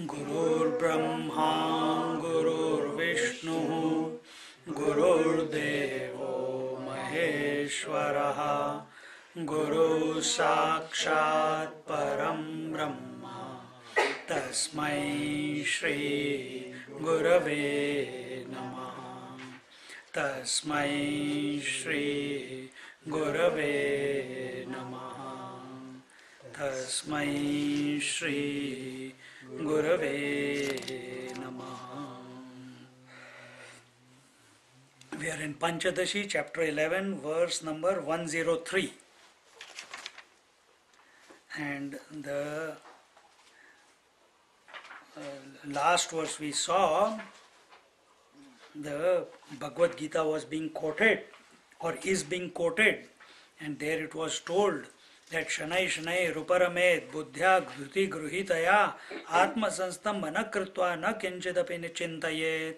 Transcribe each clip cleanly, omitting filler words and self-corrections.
Gurur Brahma, Gurur Vishnu, Gurur Devo Maheshwaraha, Guru Sakshat Param Brahma, Tasmai Shri Gurave Namaha, Tasmai Shri Gurave Namaha, Tasmai Shri Gurave Namaha. We are in Pancadasi, chapter 11, verse number 103. And the last verse we saw, the Bhagavad Gita was being quoted, or is being quoted, and there it was told that Shanai Shanai Ruparamed Buddhya Ghuti Gruhitaya Atma Sanstam Manakritva Na Kinchidapi Nichintayet.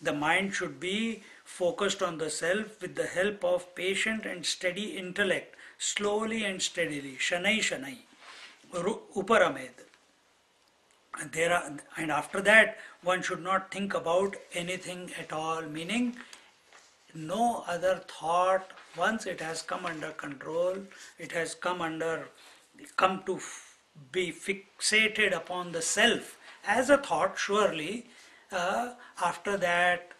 The mind should be focused on the self with the help of patient and steady intellect, slowly and steadily. Shanai Shanai Uparamed. And after that, one should not think about anything at all, meaning no other thought. Once it has come under control, it has come to be fixated upon the self as a thought, surely after that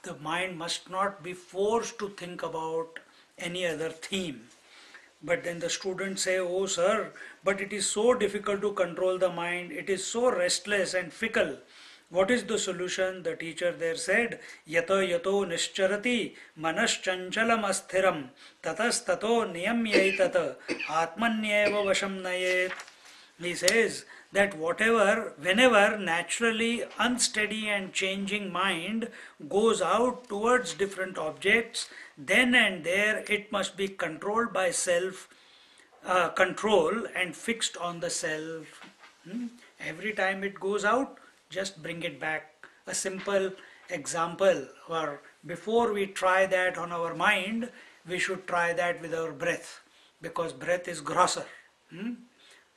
the mind must not be forced to think about any other theme. But then the students say, oh sir, but it is so difficult to control the mind, it is so restless and fickle. What is the solution? The teacher there said, Yato yato nischarati manaschanchalam asthiram tatas tato niyamyaitat atmanyeva vasham nayet. He says that whenever naturally unsteady and changing mind goes out towards different objects, then and there it must be controlled by self control and fixed on the self. Every time it goes out, just bring it back. A simple example, or before we try that on our mind, we should try that with our breath, because breath is grosser.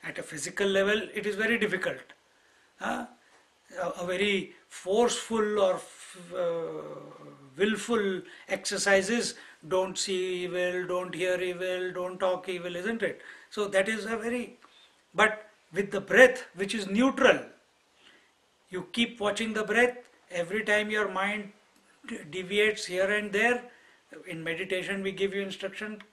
At a physical level, it is very difficult. A very forceful or willful exercises, don't see evil, don't hear evil, don't talk evil, isn't it? So that is but with the breath, which is neutral, you keep watching the breath. Every time your mind deviates here and there, in meditation we give you instruction,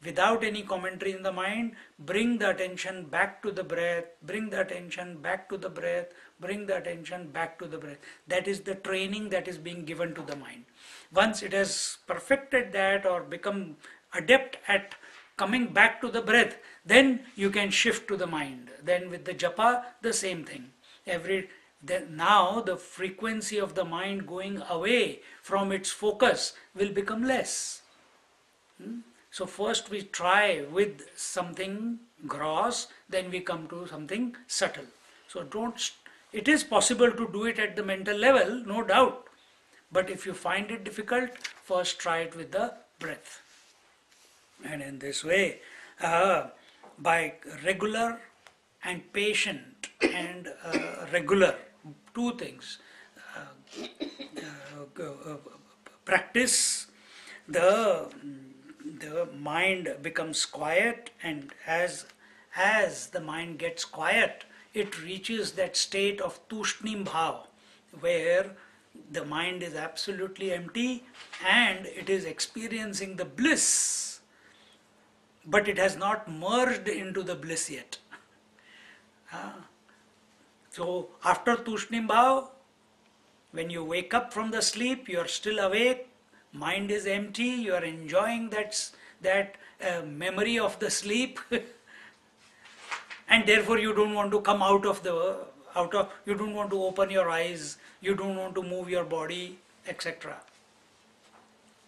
without any commentary in the mind, bring the attention back to the breath, bring the attention back to the breath, bring the attention back to the breath. That is the training that is being given to the mind. Once it has perfected that or become adept at coming back to the breath, then you can shift to the mind. Then with the japa, the same thing. Now the frequency of the mind going away from its focus will become less. So first we try with something gross, then we come to something subtle. So it is possible to do it at the mental level, no doubt. But if you find it difficult, first try it with the breath. And in this way, by regular and patient and regular, two things, practice, the mind becomes quiet, and as the mind gets quiet, it reaches that state of tushnim bhav, where the mind is absolutely empty and it is experiencing the bliss, but it has not merged into the bliss yet. So after tushnim bhav, when you wake up from the sleep, you are still awake, mind is empty, you are enjoying that memory of the sleep and therefore you don't want to come you don't want to open your eyes, you don't want to move your body, etc.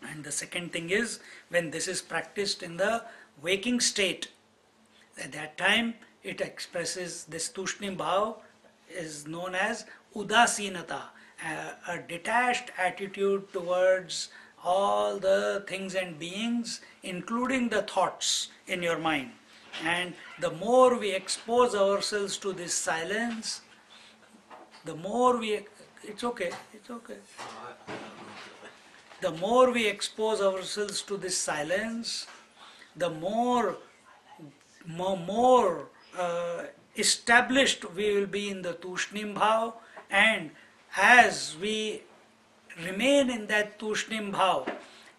And the second thing is, when this is practiced in the waking state, at that time it expresses this tushnim bhav is known as udasinata, a detached attitude towards all the things and beings, including the thoughts in your mind. And the more we expose ourselves to this silence, the more we, it's okay, the more we expose ourselves to this silence, the more established we will be in the tushnim bhav, and as we remain in that tushnim bhav,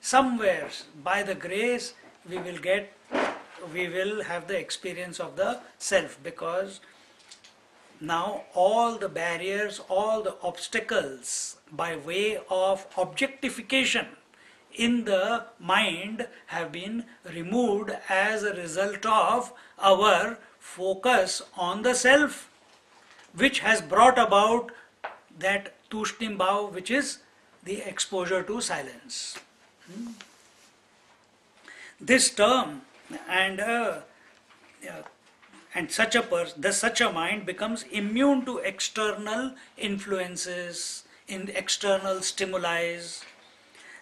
somewhere by the grace we will have the experience of the self, because now all the barriers, all the obstacles by way of objectification in the mind have been removed as a result of our focus on the self, which has brought about that tushnim bhav, which is the exposure to silence. This term and such a mind becomes immune to external influences, in external stimuli.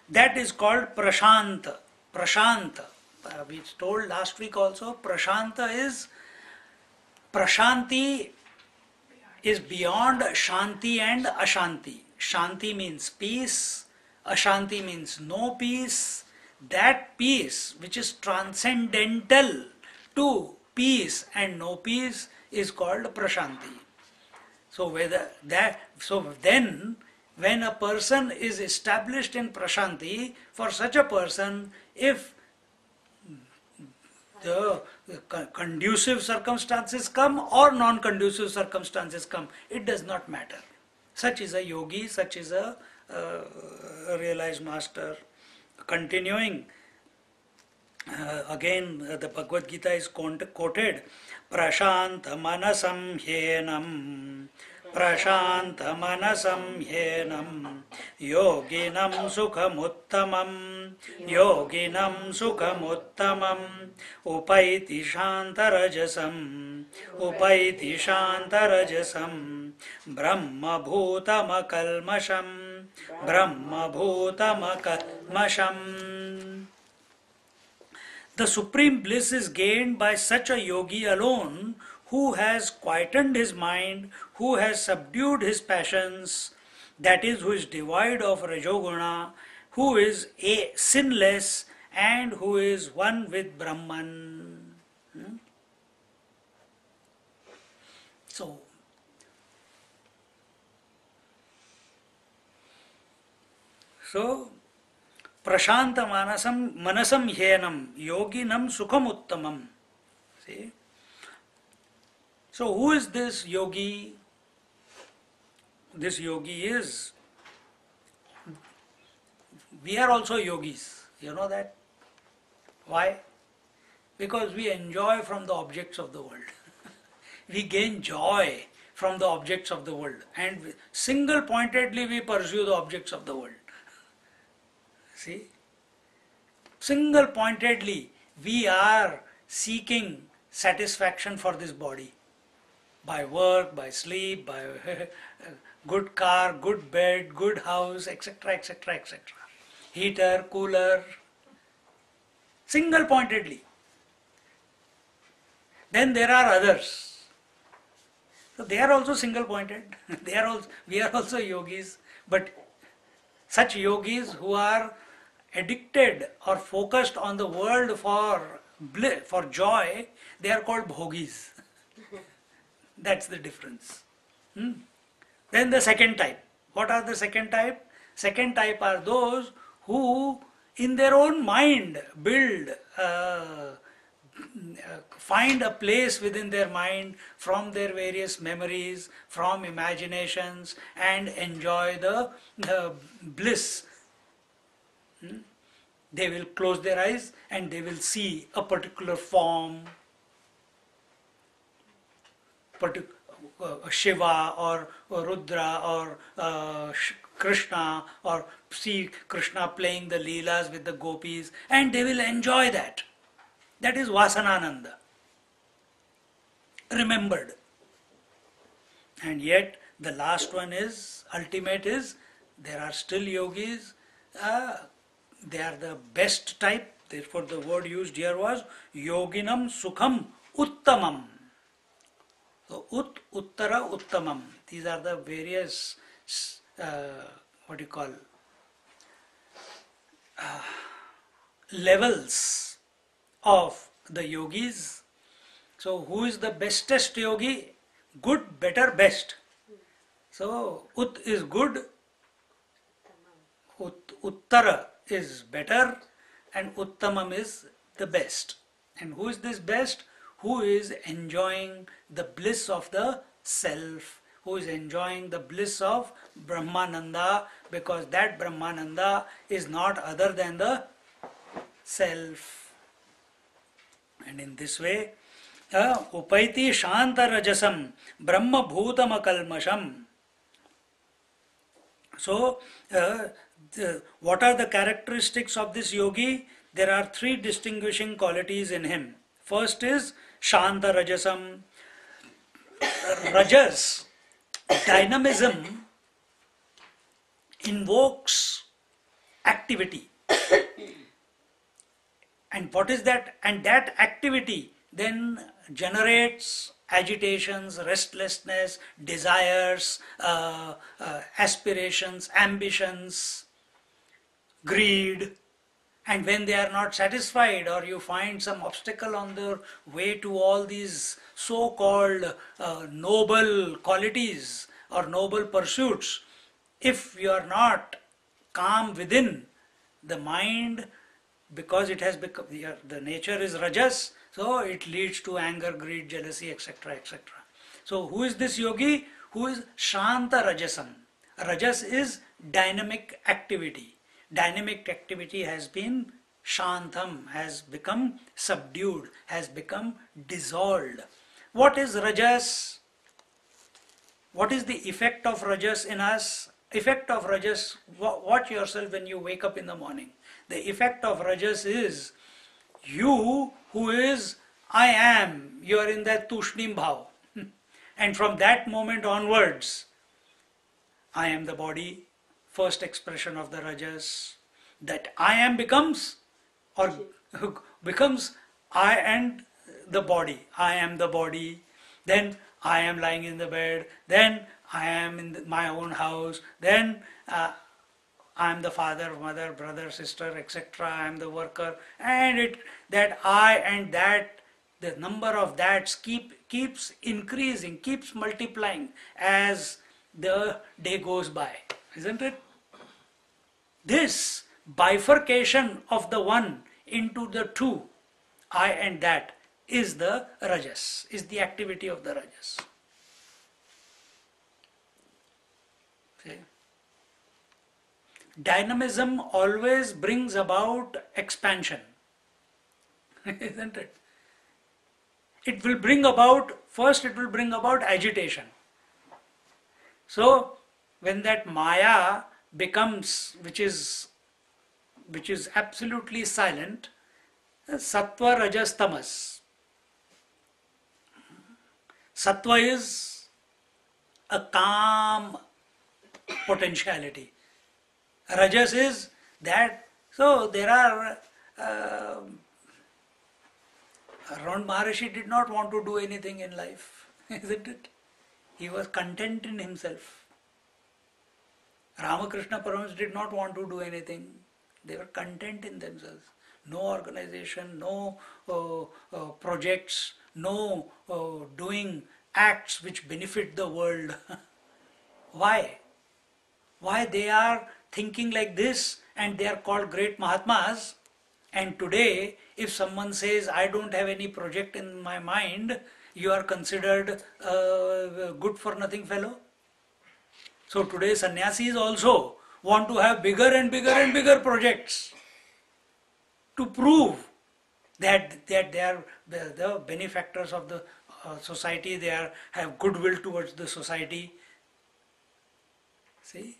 That is called prashanta. Prashanta. We told last week also, prashanti is beyond shanti and ashanti. Shanti means peace, ashanti means no peace. That peace which is transcendental to peace and no peace is called prashanti. So then when a person is established in prashanti, for such a person, if the conducive circumstances come or non-conducive circumstances come, it does not matter. Such is a yogi, such is a realized master. Continuing, again the Bhagavad Gita is quoted, Prashanta manasam hyenam, Prashanta manasam hyenam, yoginam sukhamuttamam, yoginam sukhamuttamam, upaiti shantarajasam, upaiti shantarajasam, brahma bhutamakalmasham, brahma bhutamakalmasham. The supreme bliss is gained by such a yogi alone, who has quietened his mind, who has subdued his passions, that is, who is devoid of rajoguna, who is sinless, and who is one with Brahman. So prashanta manasam hyenam, yoginam sukhamuttamam. See? So who is this yogi? This yogi is, we are also yogis, you know that? Why? Because we enjoy from the objects of the world. We gain joy from the objects of the world, and single-pointedly we pursue the objects of the world. See? Single-pointedly we are seeking satisfaction for this body. By work, by sleep, by good car, good bed, good house, etc., etc., etc. Heater, cooler, single-pointedly. Then there are others. So they are also single-pointed. We are also yogis, but such yogis who are addicted or focused on the world for joy, they are called bhogis. That's the difference. Then the second type. What are the second type? Second type are those who in their own mind build, find a place within their mind from their various memories, from imaginations, and enjoy the bliss. They will close their eyes and they will see a particular form, Shiva or Rudra or Krishna, or see Krishna playing the Leelas with the gopis, and they will enjoy that. That is Vasanananda, remembered. And yet the last one is, ultimate is, there are still yogis, they are the best type, therefore the word used here was yoginam sukham uttamam. So uttara, uttamam, these are the various, what you call, levels of the yogis. So who is the bestest yogi? Good, better, best. So ut is good, uttara is better, and uttamam is the best. And who is this best? Who is enjoying the bliss of the self, who is enjoying the bliss of Brahmananda, because that Brahmananda is not other than the self. And in this way, upaiti shanta rajasam brahma bhutam akalmasham. So, what are the characteristics of this yogi? There are three distinguishing qualities in him. First is shanta rajasam. Rajas, dynamism, invokes activity. And what is that? And that activity then generates agitations, restlessness, desires, aspirations, ambitions, greed. And when they are not satisfied, or you find some obstacle on their way to all these so-called noble qualities or noble pursuits, if you are not calm within, the mind, because it has become, the nature is rajas, so it leads to anger, greed, jealousy, etc., etc. So who is this yogi? Who is shanta rajasam? Rajas is dynamic activity. Dynamic activity has been shantam, has become subdued, has become dissolved. What is rajas? What is the effect of rajas in us? Effect of rajas, watch yourself when you wake up in the morning. The effect of rajas is, you who is I am, you are in that tushnim bhav. And from that moment onwards, I am the body, first expression of the rajas. That I am becomes, or becomes I and the body. I am the body, then I am lying in the bed, then I am in my own house, then I am the father, mother, brother, sister, etc. I am the worker, and that I and that, the number of that's keeps increasing, keeps multiplying as the day goes by, isn't it? This bifurcation of the one into the two, I and that, is the rajas, is the activity of the rajas. See? Dynamism always brings about expansion, isn't it? It will bring about, first it will bring about agitation. So when that maya becomes, which is absolutely silent, sattva, rajas, tamas. Sattva is a calm potentiality. Rajas is that, so there are, Ron Maharishi did not want to do anything in life, isn't it? He was content in himself. Ramakrishna Paramahansa did not want to do anything. They were content in themselves. No organization, no projects, no doing acts which benefit the world. Why? Why they are thinking like this, and they are called great Mahatmas? And today, if someone says, I don't have any project in my mind, you are considered a good for nothing fellow. So today sannyasis also want to have bigger and bigger and bigger projects to prove that they are the benefactors of society, have goodwill towards the society. See?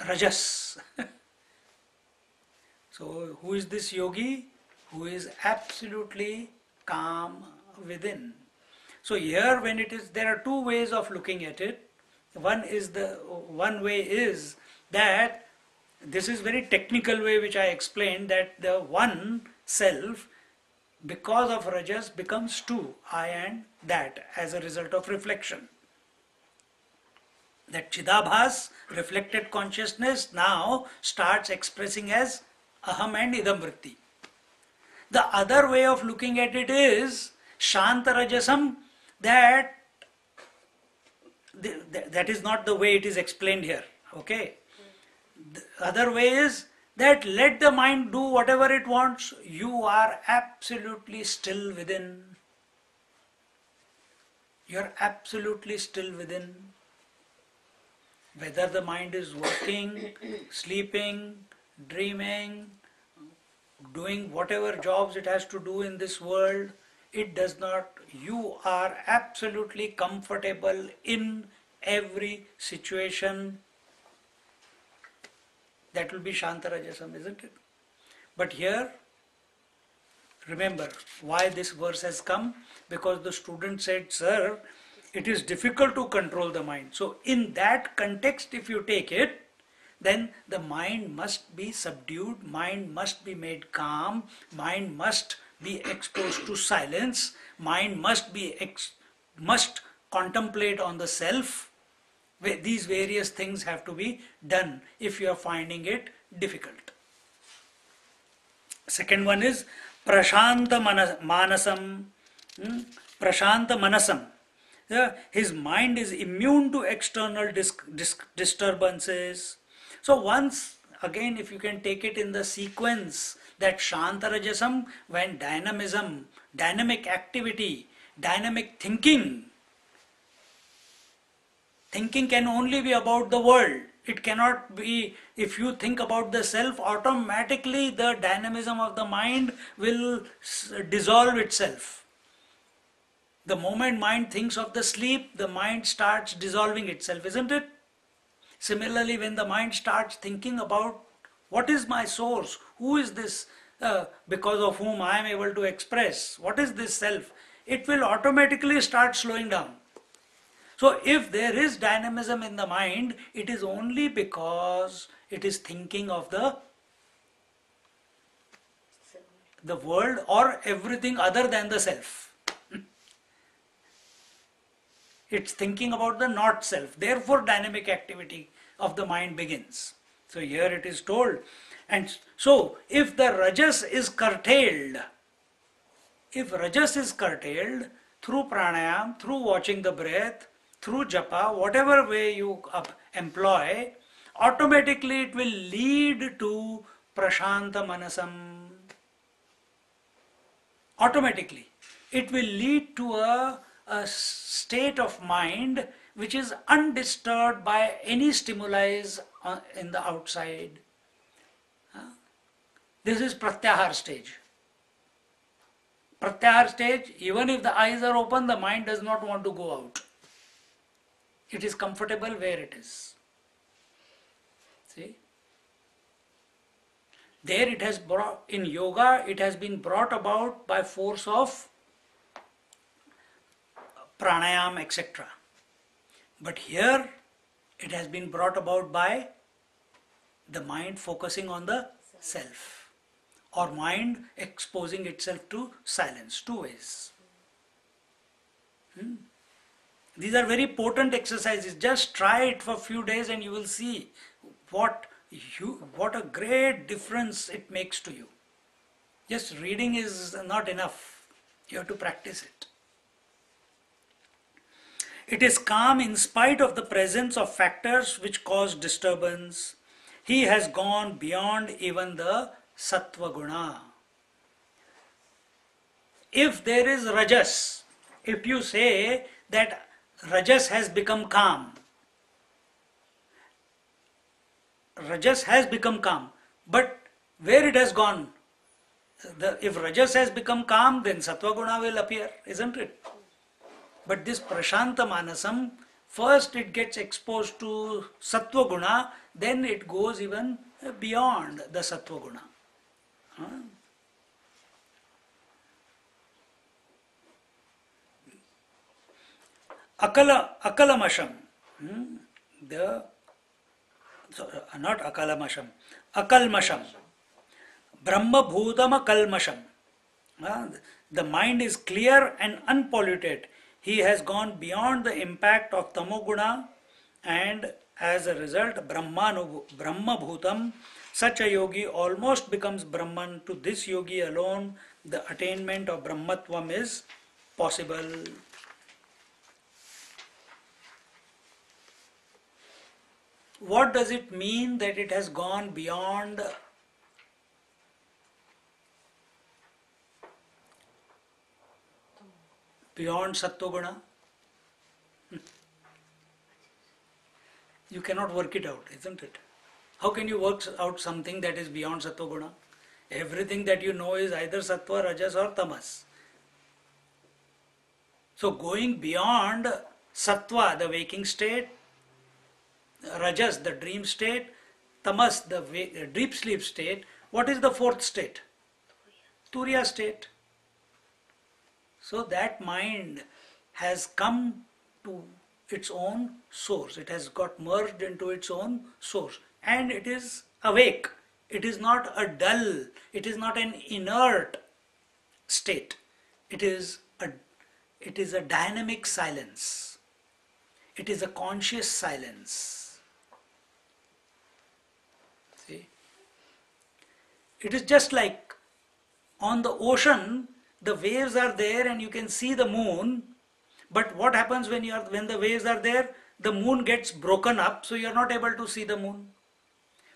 Rajas. So who is this yogi? Who is absolutely calm within. So here when it is, there are two ways of looking at it. One way is that this is very technical way which I explained, that the one self because of rajas becomes two, I and that, as a result of reflection. That Chidabhas, reflected consciousness, now starts expressing as aham and idam vritti. The other way of looking at it is Shanta Rajasam, that is not the way it is explained here. Okay. The other way is that let the mind do whatever it wants, you are absolutely still within. You are absolutely still within. Whether the mind is working, sleeping, dreaming, doing whatever jobs it has to do in this world, it does not. You are absolutely comfortable in every situation. That will be Shantarajasam, isn't it? But here, remember why this verse has come, because the student said, sir, it is difficult to control the mind. So in that context, if you take it, then the mind must be subdued, mind must be made calm, mind must be exposed to silence, mind must contemplate on the self. These various things have to be done if you are finding it difficult. Second one is Prashanta Manasam. Prashanta Manasam. His mind is immune to external disturbances. So once again, if you can take it in the sequence, that Shantarajasam, when dynamism, dynamic activity, dynamic thinking can only be about the world. It cannot be, if you think about the self, automatically the dynamism of the mind will dissolve itself. The moment mind thinks of the sleep, the mind starts dissolving itself, isn't it? Similarly, when the mind starts thinking about what is my source, who is this because of whom I am able to express, what is this self, it will automatically start slowing down. So if there is dynamism in the mind, it is only because it is thinking of the world or everything other than the self. It's thinking about the not self. Therefore dynamic activity of the mind begins. So here it is told. And so if the rajas is curtailed, through pranayam, through watching the breath, through japa, whatever way you employ, automatically it will lead to prashanta manasam. Automatically. It will lead to a state of mind which is undisturbed by any stimuli in the outside. This is pratyahar stage. Pratyahar stage, even if the eyes are open, the mind does not want to go out. It is comfortable where it is. See? There it has brought, in yoga, it has been brought about by force of pranayam, etc. But here it has been brought about by the mind focusing on the self, or mind exposing itself to silence. Two ways. These are very potent exercises. Just try it for a few days and you will see what a great difference it makes to you. Just reading is not enough. You have to practice it. It is calm in spite of the presence of factors which cause disturbance. He has gone beyond even the sattva guna. If there is rajas, if you say that rajas has become calm, rajas has become calm, but where it has gone? If Rajas has become calm, then Sattva Guna will appear, isn't it? But this Prashanta Manasam, first it gets exposed to Sattva Guna, then it goes even beyond the Sattva Guna. Huh? Akalamasham. The not akalamasham, akalmasham. Brahma bhutama kalmasham. The mind is clear and unpolluted. He has gone beyond the impact of tamoguna, and as a result, Brahma bhutam. Such a yogi almost becomes Brahman. To this yogi alone, the attainment of Brahmatvam is possible. What does it mean that it has gone beyond Sattva-guna? You cannot work it out, isn't it? How can you work out something that is beyond Sattva-guna? Everything that you know is either Sattva, Rajas or Tamas. So going beyond Sattva, the waking state, Rajas, the dream state, Tamas, the deep sleep state, what is the fourth state? Turiya state. So that mind has come to its own source. It has got merged into its own source. And it is awake. It is not a dull, it is not an inert state. It is a dynamic silence. It is a conscious silence. See? It is just like on the ocean, the waves are there and you can see the moon, but what happens when the waves are there? The moon gets broken up, so you are not able to see the moon.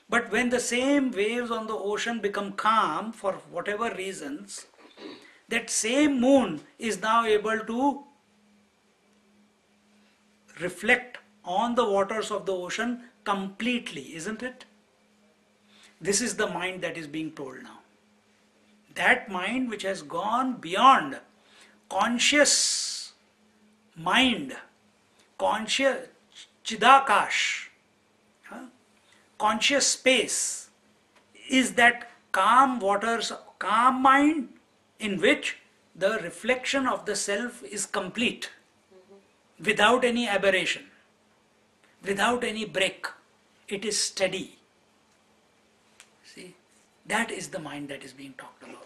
But when the same waves on the ocean become calm for whatever reasons, that same moon is now able to reflect on the waters of the ocean completely, isn't it? This is the mind that is being told now. That mind which has gone beyond conscious mind, conscious chidakash, conscious space, is that calm waters, calm mind in which the reflection of the self is complete, without any aberration, without any break. It is steady. See, that is the mind that is being talked about.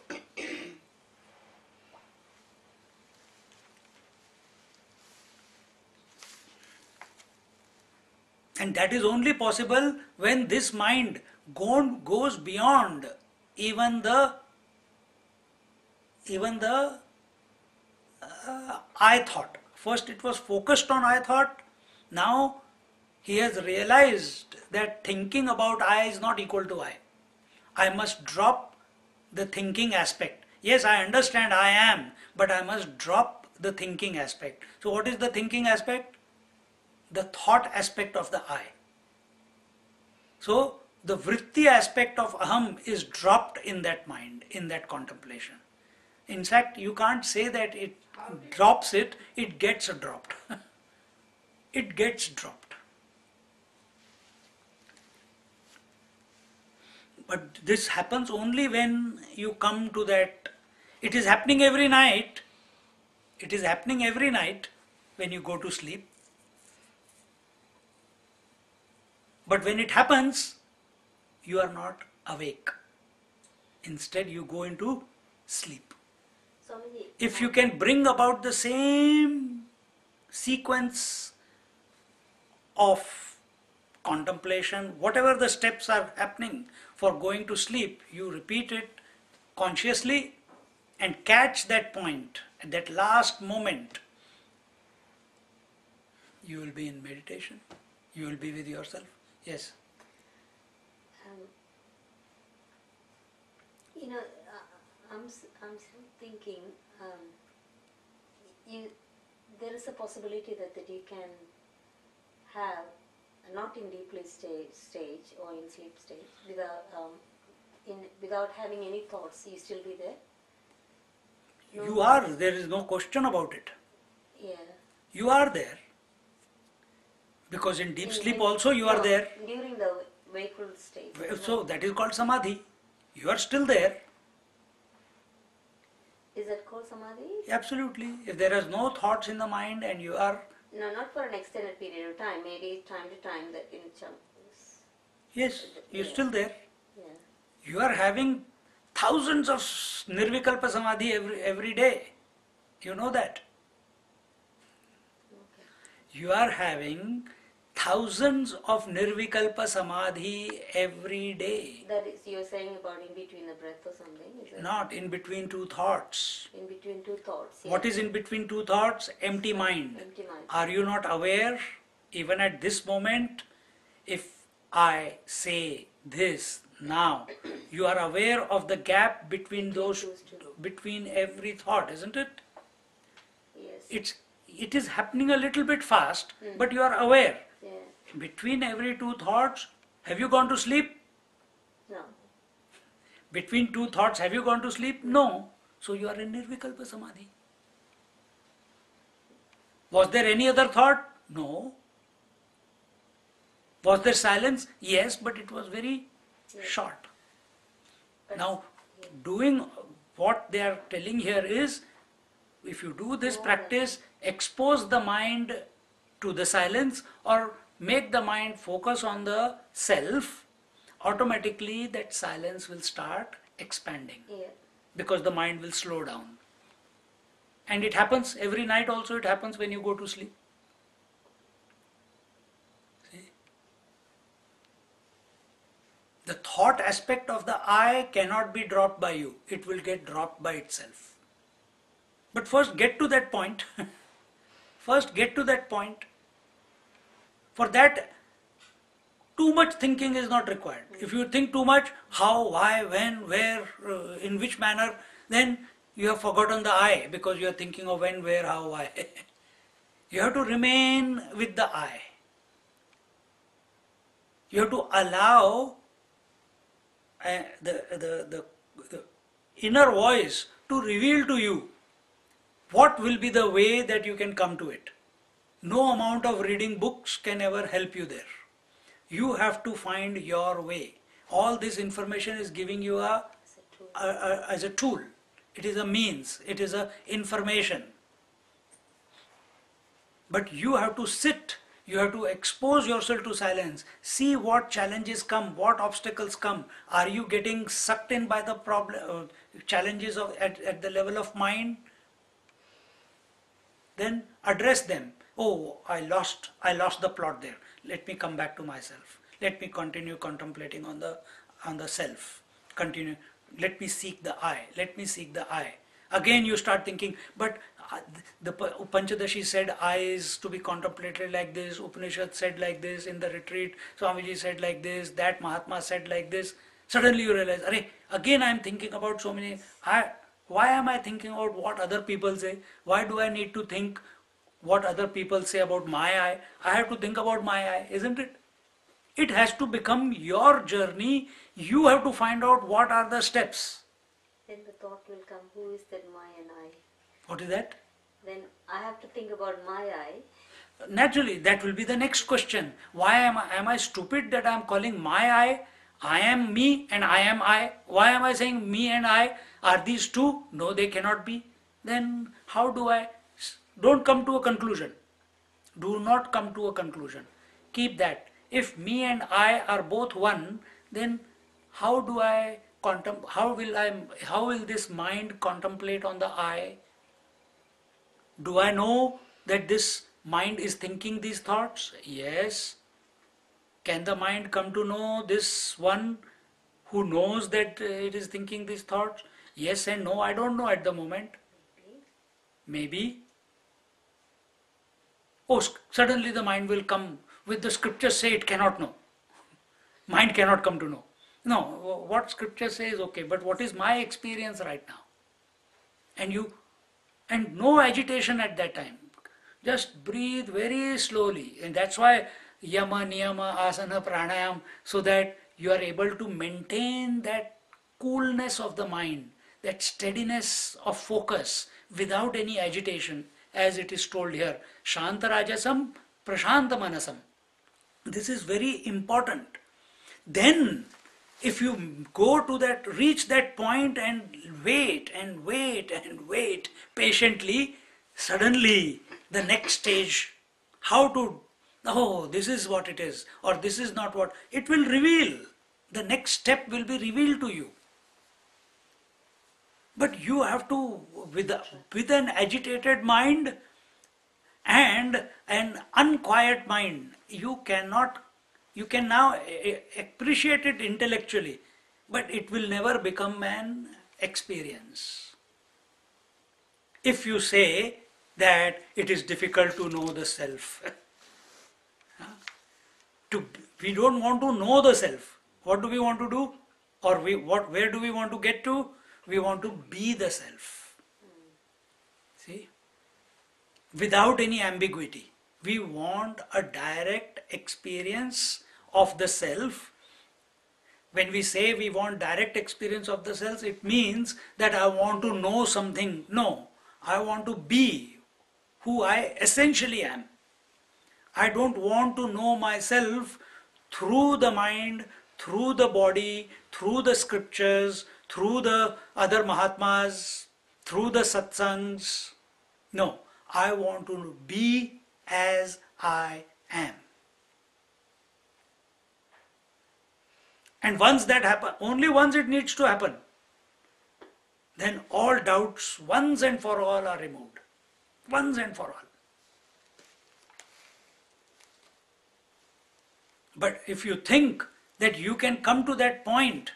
And that is only possible when this mind goes beyond even the I thought. First it was focused on I thought. Now he has realized that thinking about I is not equal to I. I must drop the thinking aspect. Yes, I understand I am, but I must drop the thinking aspect. So what is the thinking aspect? The thought aspect of the I. So the vritti aspect of aham is dropped in that mind, in that contemplation. In fact, you can't say that it drops it, it gets dropped. It gets dropped. But this happens only when you come to that. It is happening every night. It is happening every night when you go to sleep. But when it happens, you are not awake. Instead, you go into sleep. If you can bring about the same sequence of contemplation, whatever the steps are happening for going to sleep, you repeat it consciously and catch that point, at that last moment, you will be in meditation. You will be with yourself. Yes. I'm still thinking. There is a possibility that you can have not in deep sleep stage or in sleep stage, without having any thoughts, you still be there? No You are, there is no question about it. Yeah. You are there. Because in deep sleep also you are No, there. during the wakeful state. So that is called samadhi. You are still there. Is that called samadhi? Absolutely. If there is no thoughts in the mind and you are, No, not for an extended period of time. Maybe time to time that in chunks. yes, you're Yeah. still there. Yeah. You are having thousands of nirvikalpa samadhi every day. You know that. Okay. You are having thousands of nirvikalpa samadhi every day. That is, you're saying about in between the breath or something? Is it? Not in between two thoughts. In between two thoughts. What yeah. is in between two thoughts? Empty mind. Empty mind. Are you not aware, even at this moment, if I say this now, you are aware of the gap between those, between every thought, isn't it? Yes. It is happening a little bit fast, but you are aware. Yeah. Between every two thoughts, have you gone to sleep? No. Between two thoughts, have you gone to sleep? No. So you are in nirvikalpa samadhi. Was there any other thought? No. Was there silence? Yes, but it was very short. But Now, doing what they are telling here is, if you do this practice, expose the mind to the silence or make the mind focus on the self, automatically that silence will start expanding yeah. because the mind will slow down. And it happens every night also, it happens when you go to sleep. See? The thought aspect of the I cannot be dropped by you, it will get dropped by itself. But first get to that point. First get to that point. For that, too much thinking is not required. If you think too much, how, why, when, where, in which manner, then you have forgotten the I because you are thinking of when, where, how, why. You have to remain with the I. You have to allow the inner voice to reveal to you what will be the way that you can come to it. No amount of reading books can ever help you there. You have to find your way. All this information is giving you as a tool. It is a means. It is a information. But you have to sit. You have to expose yourself to silence. See what challenges come, what obstacles come. Are you getting sucked in by the challenges at the level of mind? Then address them. Oh, I lost the plot there. Let me come back to myself. Let me continue contemplating on the self. Continue. Let me seek the I. Let me seek the I. Again you start thinking, but the Panchadashi said I is to be contemplated like this, Upanishad said like this, in the retreat Swamiji said like this, that Mahatma said like this. Suddenly you realize, again I am thinking about so many, why am I thinking about what other people say? Why do I need to think what other people say about my I? I have to think about my I, isn't it? It has to become your journey. You have to find out what are the steps. Then the thought will come, who is that my and I? What is that? Then I have to think about my I. Naturally, that will be the next question. Why am I stupid that I am calling my I? I am me and I am I. Why am I saying me and I? Are these two? No, they cannot be. Then how do I? Don't come to a conclusion. Do not come to a conclusion. Keep that. If me and I are both one, then how will this mind contemplate on the I? Do I know that this mind is thinking these thoughts? Yes. Can the mind come to know this one who knows that it is thinking these thoughts? Yes and no, I don't know at the moment. Maybe. Oh, suddenly the mind will come with the scriptures say it cannot know. Mind cannot come to know. No, what scripture says okay, but what is my experience right now? And no agitation at that time. Just breathe very slowly. And that's why yama, niyama, asana, pranayam, so that you are able to maintain that coolness of the mind, that steadiness of focus without any agitation, as it is told here, Shantarajasam Prashantamanasam. This is very important. Then, if you go to that, reach that point and wait and wait and wait patiently, suddenly the next stage, how to, oh, this is what it is, or this is not what, it will reveal. The next step will be revealed to you. But you have to, with an agitated mind and an unquiet mind, you can now appreciate it intellectually, but it will never become an experience. If you say that it is difficult to know the self, we don't want to know the self. What do we want to do? Or where do we want to get to? We want to be the self. See? Without any ambiguity. We want a direct experience of the self. When we say we want direct experience of the self, it means that I want to know something. No, I want to be who I essentially am. I don't want to know myself through the mind, through the body, through the scriptures, through the other Mahatmas, through the satsangs. No, I want to be as I am. And once that happens, only once it needs to happen, then all doubts once and for all are removed. Once and for all. But if you think that you can come to that point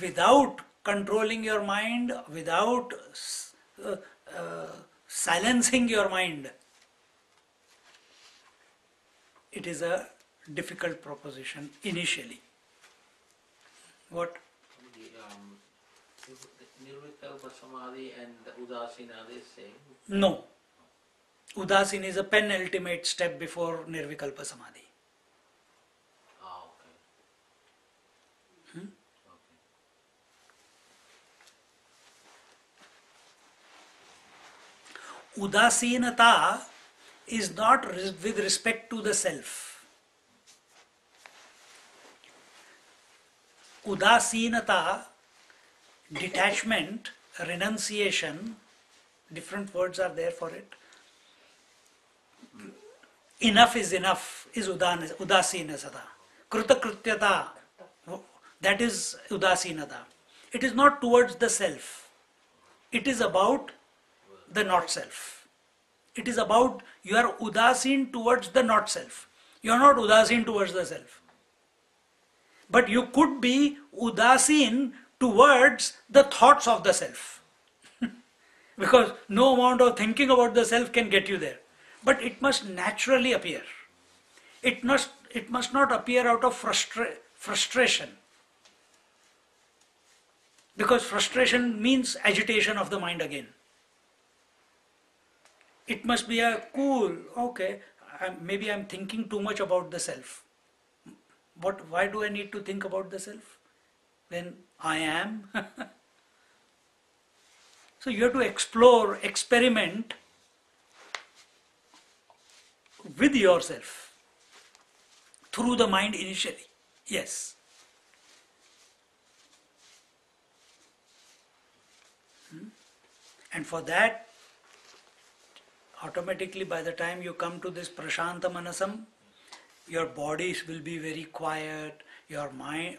without controlling your mind, without silencing your mind, it is a difficult proposition initially. What? Nirvikalpa Samadhi and Udasina are the same? No. Udasin is a penultimate step before Nirvikalpa Samadhi. Ah, okay. Okay. Udasinata is not with respect to the self. Udasinata, detachment, renunciation, different words are there for it. Enough is udasinasata. Krutakrutyata, that is udasinata. It is not towards the self. It is about the not self. It is about you are udasin towards the not self. You are not udasin towards the self. But you could be udasin towards the thoughts of the self. Because no amount of thinking about the self can get you there. But it must naturally appear. It must not appear out of frustration. Because frustration means agitation of the mind again. It must be a cool, okay, maybe I'm thinking too much about the self. Why do I need to think about the self when I am? So you have to explore, experiment with yourself through the mind initially. Yes. And for that, automatically by the time you come to this Prashanta Manasam, your bodies will be very quiet, your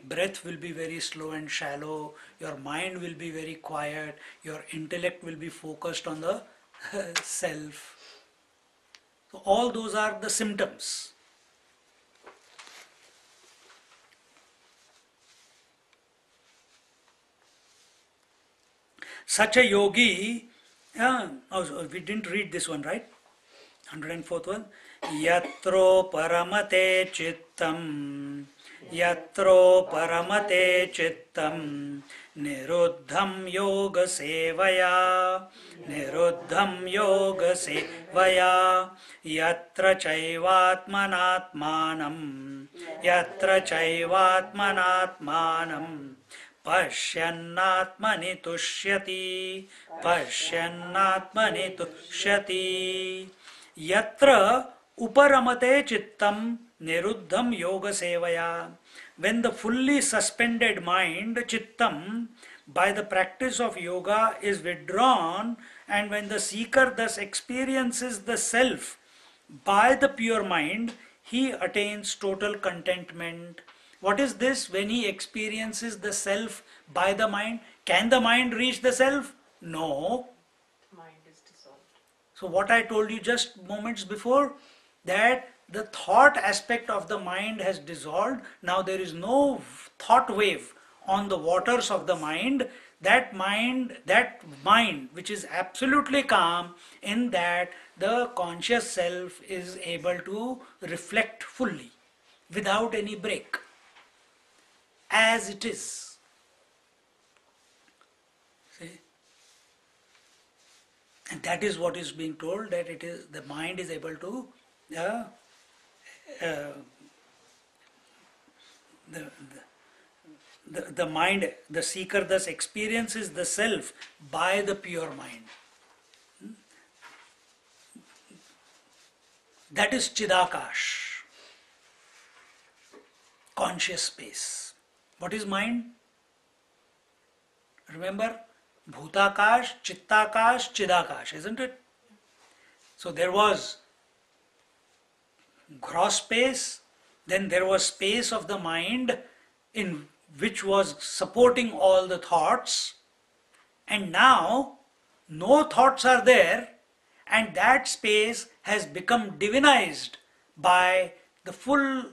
breath will be very slow and shallow, your mind will be very quiet, your intellect will be focused on the self. So all those are the symptoms. Such a yogi, we didn't read this one, right? 104th one. Yatro paramate chittam, yatro paramate chittam, niruddham yoga sevaya, niruddham yoga sevaya, yatra chaivatmanatmanam, yatra chaivatmanatmanam, Pashyannatmani tushyati, pashyannatmani tushyati, yatra uparamate chittam niruddham yoga sevaya. When the fully suspended mind, chittam, by the practice of yoga is withdrawn, and when the seeker thus experiences the self by the pure mind, he attains total contentment. What is this? When he experiences the self by the mind, can the mind reach the self? No. Mind is dissolved. So what I told you just moments before, that the thought aspect of the mind has dissolved. Now there is no thought wave on the waters of the mind. That mind which is absolutely calm, in that the conscious self is able to reflect fully without any break, as it is. See? And that is what is being told, that it is the mind is able to the mind, the seeker thus experiences the self by the pure mind. That is Chidakash, conscious space. What is mind? Remember, Bhutakash, Chittakash, Chidakash, isn't it? So there was gross space, then there was space of the mind in which was supporting all the thoughts, and now no thoughts are there, and that space has become divinized by the full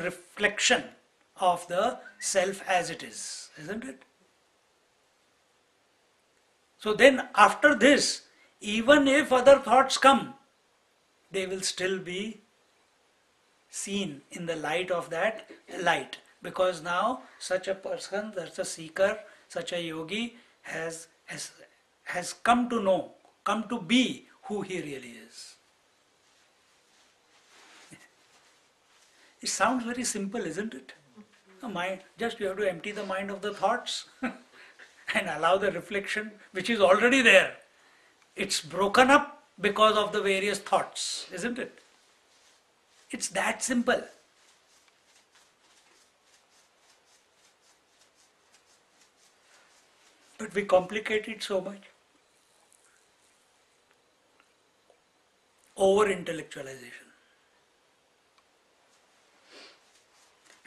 reflection of the self as it is, isn't it? So then after this, even if other thoughts come, they will still be seen in the light of that light, because now such a person, such a seeker, such a yogi has come to know, come to be who he really is. It sounds very simple, isn't it? The mind, just you have to empty the mind of the thoughts and allow the reflection which is already there. It's broken up because of the various thoughts, isn't it? It's that simple. But we complicate it so much. Over intellectualization.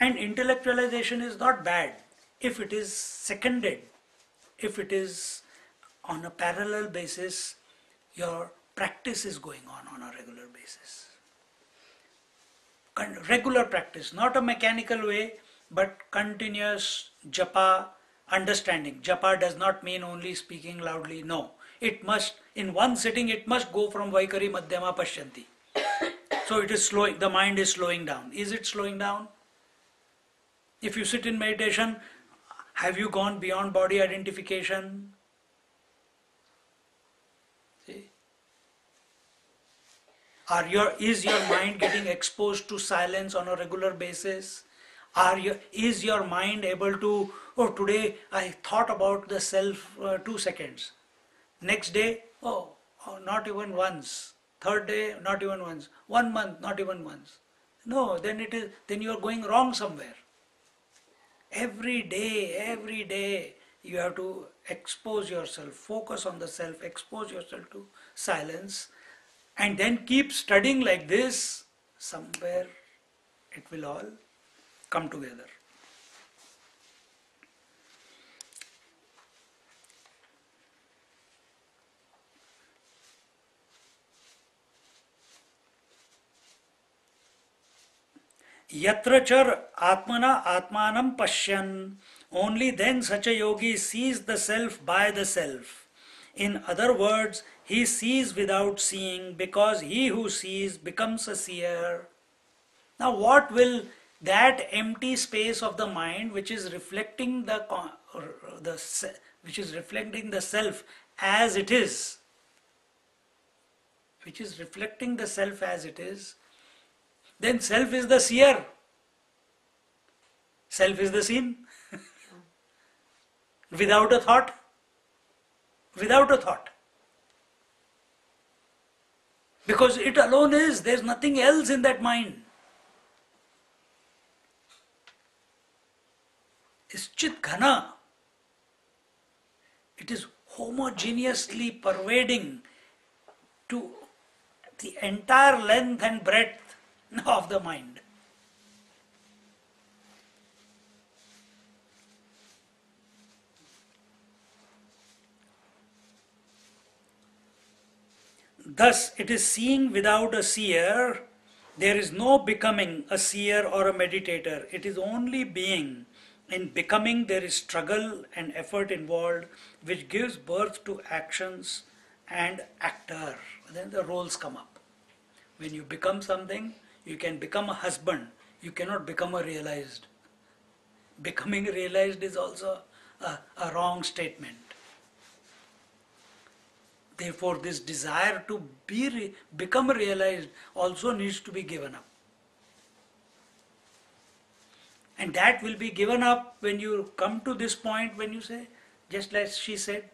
And intellectualization is not bad if it is seconded, if it is on a parallel basis, your practice is going on a regular basis. Regular practice, not a mechanical way, but continuous japa, understanding. Japa does not mean only speaking loudly, no. It must, in one sitting, it must go from Vaikari Madhyama Pashyanti. So it is slowing, the mind is slowing down. Is it slowing down? If you sit in meditation, have you gone beyond body identification? See? Is your mind getting exposed to silence on a regular basis? Is your mind able to, oh, today I thought about the self 2 seconds. Next day, oh, not even once. Third day, not even once. 1 month, not even once. No, then you are going wrong somewhere. Every day, you have to expose yourself, focus on the self, expose yourself to silence, and then keep studying like this. Somewhere it will all come together. Yatra char atmana atmanam pashyan, only then such a yogi sees the self by the self. In other words, he sees without seeing, because he who sees becomes a seer. Now what will that empty space of the mind, which is reflecting the self as it is, then self is the seer. Self is the seen. Without a thought? Without a thought. Because it alone is, there's nothing else in that mind. It's chit ghana. It is homogeneously pervading to the entire length and breadth of the mind. Thus, it is seeing without a seer. There is no becoming a seer or a meditator. It is only being. In becoming, there is struggle and effort involved, which gives birth to actions and actor. Then the roles come up. When you become something, you can become a husband. You cannot become a realized. Becoming realized is also a wrong statement. Therefore, this desire to become realized also needs to be given up. And that will be given up when you come to this point when you say, just like she said,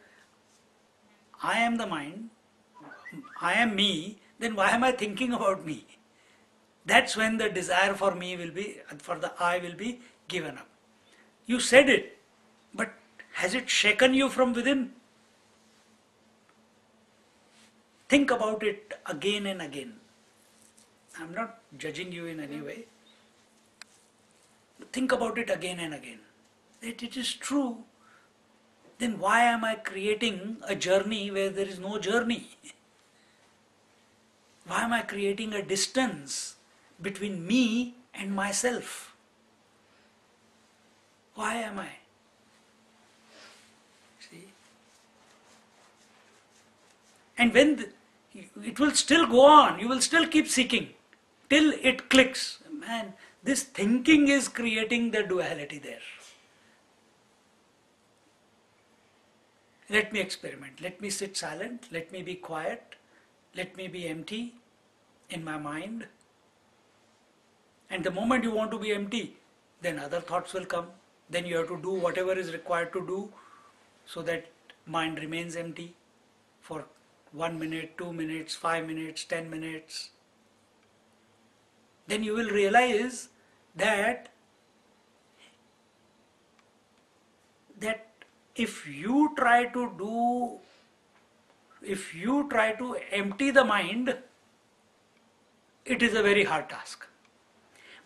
I am the mind, I am me, then why am I thinking about me? That's when the desire for me will be, for the I will be given up. You said it, but has it shaken you from within? Think about it again and again. I'm not judging you in any way. Think about it again and again. If it is true, then why am I creating a journey where there is no journey? Why am I creating a distance between me and myself? Why am I? See? And when it will still go on, you will still keep seeking till it clicks. Man, this thinking is creating the duality there. Let me experiment. Let me sit silent. Let me be quiet. Let me be empty in my mind. And the moment you want to be empty, then other thoughts will come. Then you have to do whatever is required to do so that mind remains empty for 1 minute, 2 minutes, 5 minutes, 10 minutes. Then you will realize that if you try to empty the mind, it is a very hard task.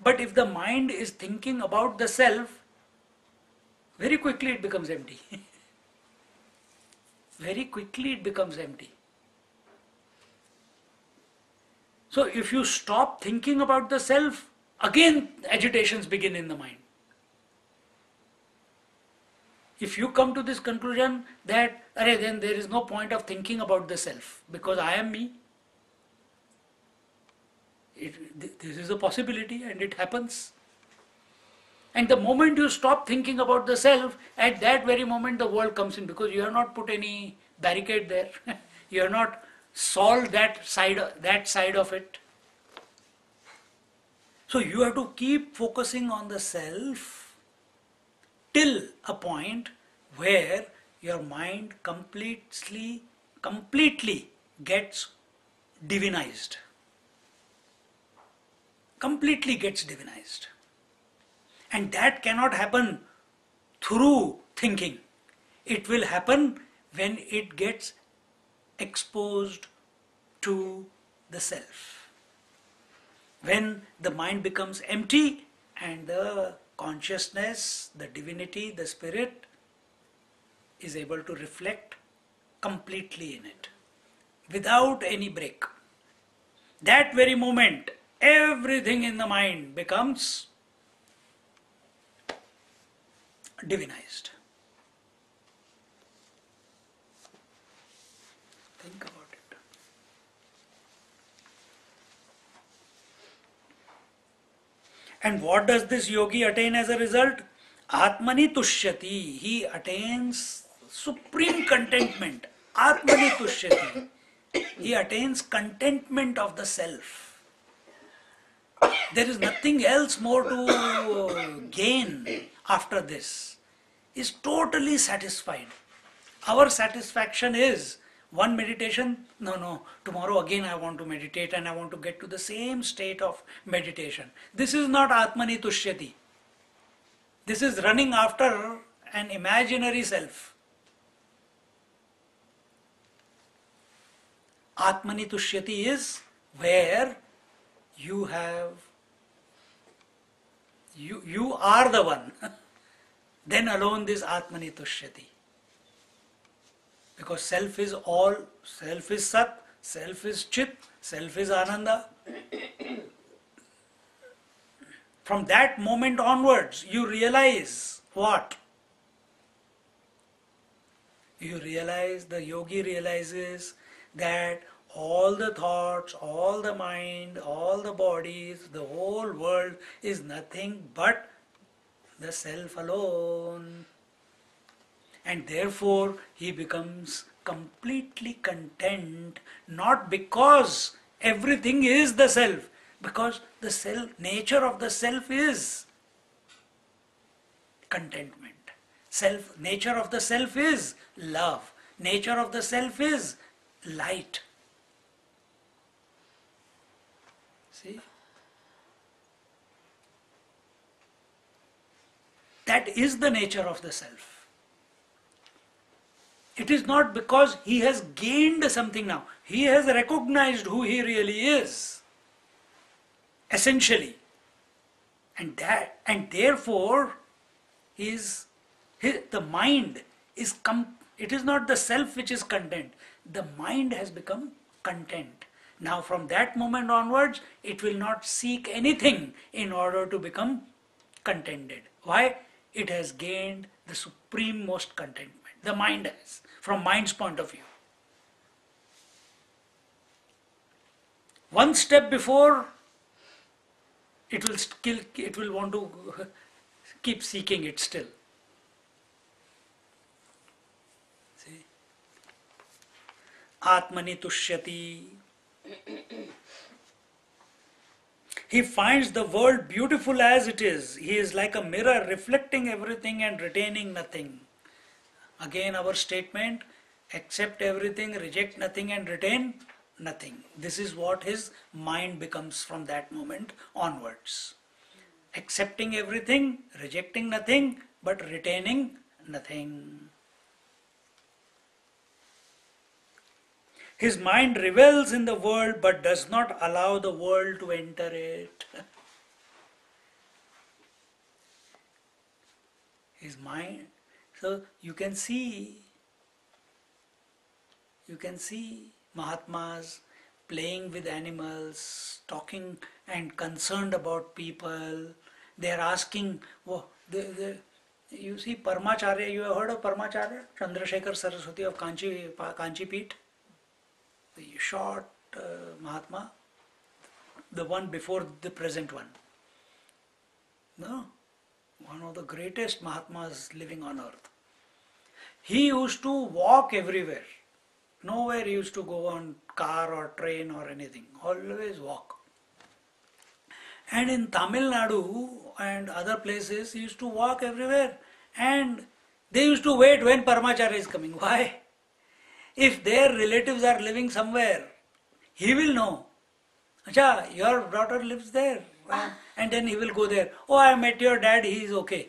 But if the mind is thinking about the self, very quickly it becomes empty. Very quickly it becomes empty. So if you stop thinking about the self, again agitations begin in the mind. If you come to this conclusion that, then there is no point of thinking about the self because I am me, this is a possibility and it happens. And the moment you stop thinking about the self, at that very moment the world comes in because you have not put any barricade there. You have not solved that side of it. So you have to keep focusing on the self till a point where your mind completely gets divinized. Completely gets divinized. And that cannot happen through thinking. It will happen when it gets exposed to the self. When the mind becomes empty and the consciousness, the divinity, the spirit is able to reflect completely in it without any break. That very moment, everything in the mind becomes divinized. Think about it. And what does this yogi attain as a result? Atmani tushyati. He attains supreme contentment. Atmani tushyati. He attains contentment of the self. There is nothing else more to gain after this. is totally satisfied. Our satisfaction is one meditation, no, tomorrow again I want to meditate and I want to get to the same state of meditation. This is not Atmani Tushyati. This is running after an imaginary self. Atmani Tushyati is where you are the one. Then alone this Atmani Tushyati. Because self is all, self is Sat, self is Chit, self is Ananda. From that moment onwards, you realize what? You realize, the yogi realizes that all the thoughts, all the mind, all the bodies, the whole world is nothing but the self alone. And therefore he becomes completely content, not because everything is the self, because the self, nature of the self is contentment. Nature of the self is love. Nature of the self is light. See? That is the nature of the self. It is not because he has gained something now. He has recognized who he really is, essentially. And therefore, the mind is it is not the self which is content. The mind has become content. Now from that moment onwards, it will not seek anything in order to become contented. Why? It has gained the supreme most contentment. The mind has, from mind's point of view. One step before, it will want to keep seeking it still. See? Atmani Tushyati. He finds the world beautiful as it is. He is like a mirror reflecting everything and retaining nothing. Again our statement, accept everything, reject nothing and retain nothing. This is what his mind becomes from that moment onwards. Accepting everything, rejecting nothing, but retaining nothing. His mind revels in the world but does not allow the world to enter it. His mind. So you can see Mahatmas playing with animals, talking and concerned about people. They are asking, you see Paramacharya, you have heard of Paramacharya? Chandrasekhar Saraswati of Kanchi Peeth? The short Mahatma, the one before the present one. No, one of the greatest Mahatmas living on earth. He used to walk everywhere. Nowhere he used to go on car or train or anything. Always walk. And in Tamil Nadu and other places, he used to walk everywhere. And they used to wait when Paramacharya is coming. Why? If their relatives are living somewhere, he will know. Acha, your daughter lives there. And then he will go there. Oh, I met your dad, he is okay.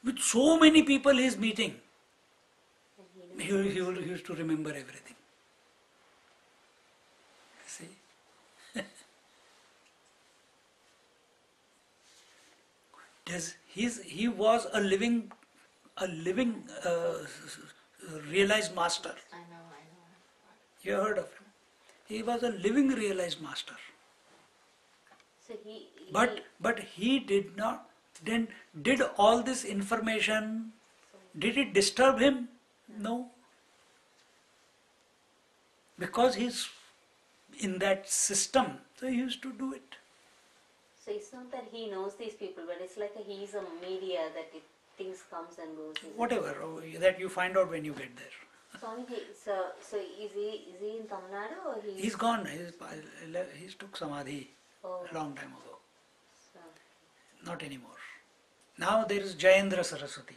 With so many people he is meeting, he used to remember everything. See? He was a living realized master. I know. You heard of him? He was a living realized master. So But he did not. Then did all this information, did it disturb him? No. Because he's in that system, so he used to do it. So it's not that he knows these people, but it's like he's a media that things comes and goes. Whatever, that you find out when you get there. Swami, so is he in Tamil Nadu or He's gone. He's took Samadhi Oh. a long time ago. So, Not anymore. Now there is Jayendra Saraswati,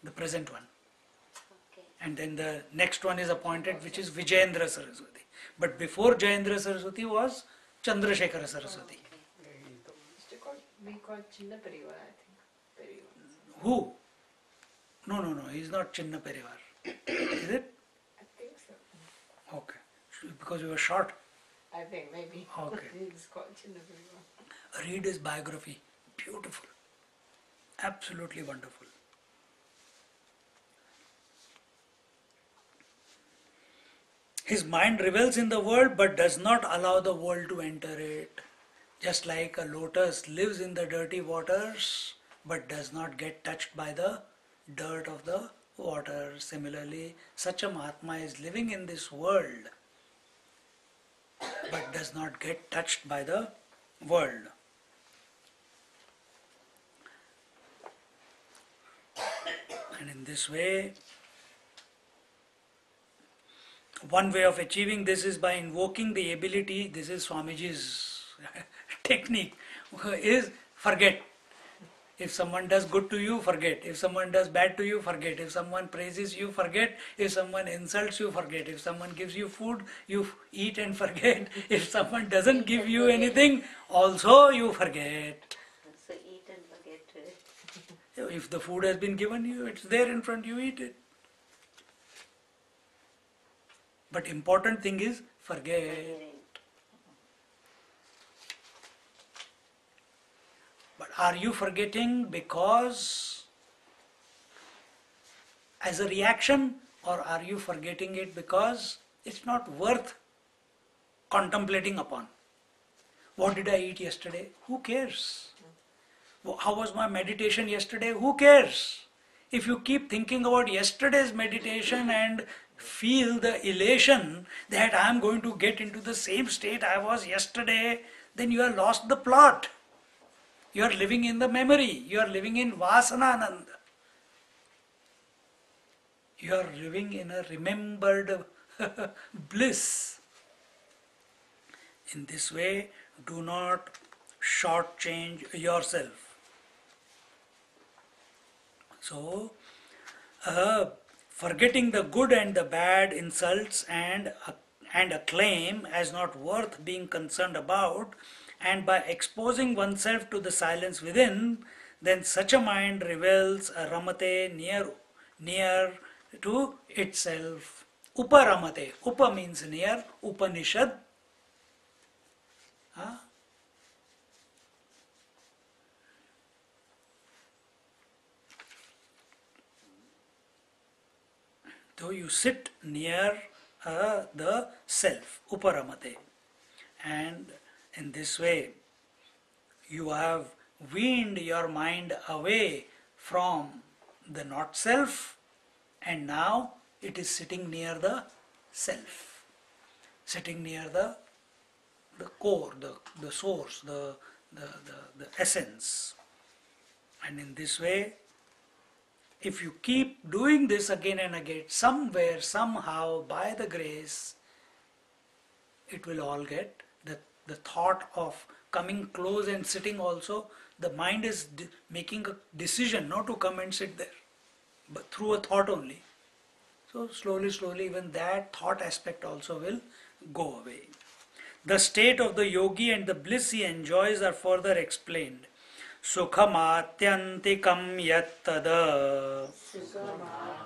the present one. Okay. And then the next one is appointed, which is Vijayendra Saraswati. But before Jayendra Saraswati was Chandrasekhara Saraswati. We call Chinna Parivar, I think. Parivar. Who? No, he is not Chinna Parivar. Is it? I think so. Okay. Because you were short. I think maybe. Okay. It's called Chinna Parivar. Read his biography. Beautiful. Absolutely wonderful. His mind revels in the world but does not allow the world to enter it. Just like a lotus lives in the dirty waters but does not get touched by the dirt of the water. Similarly, such a Mahatma is living in this world but does not get touched by the world. And in this way, one way of achieving this is by invoking the ability, this is Swamiji's technique, is forget. If someone does good to you, forget. If someone does bad to you, forget. If someone praises you, forget. If someone insults you, forget. If someone gives you food, you eat and forget. If someone doesn't give you anything, also you forget. So eat and forget it. If the food has been given you, it's there in front, you eat it. But important thing is forget. But are you forgetting because as a reaction, or are you forgetting it because it's not worth contemplating upon? What did I eat yesterday? Who cares? How was my meditation yesterday? Who cares? If you keep thinking about yesterday's meditation and feel the elation that I am going to get into the same state I was yesterday, then you have lost the plot. You are living in the memory. You are living in Vasanananda. You are living in a remembered bliss. In this way, do not shortchange yourself. So, forgetting the good and the bad, insults and acclaim as not worth being concerned about, and by exposing oneself to the silence within, then such a mind revels a ramate near to itself. Uparamate. Upa means near. Upanishad. Huh? So you sit near the self, uparamate, and in this way you have weaned your mind away from the not self, and now it is sitting near the self, sitting near the core, the source, the essence. And in this way, if you keep doing this again and again, somewhere, somehow, by the grace, it will all get the thought of coming close and sitting also. The mind is making a decision not to come and sit there, but through a thought only. So slowly, even that thought aspect also will go away. The state of the yogi and the bliss he enjoys are further explained. Sukhamatyantikam yattada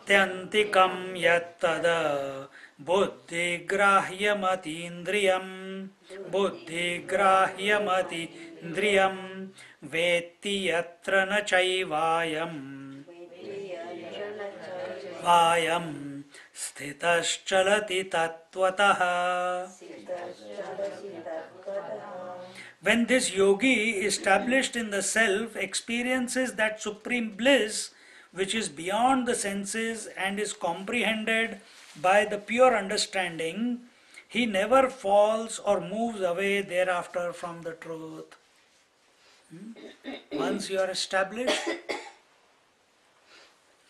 Tyantikam yattada Buddhigrahyamatīndriyam Buddhigrahyamatīndriyam Vetti yatra na chaivayam Vayam Stitaschalati tattvataha. When this yogi, established in the self, experiences that supreme bliss which is beyond the senses and is comprehended by the pure understanding, he never falls or moves away thereafter from the truth. Once you are established,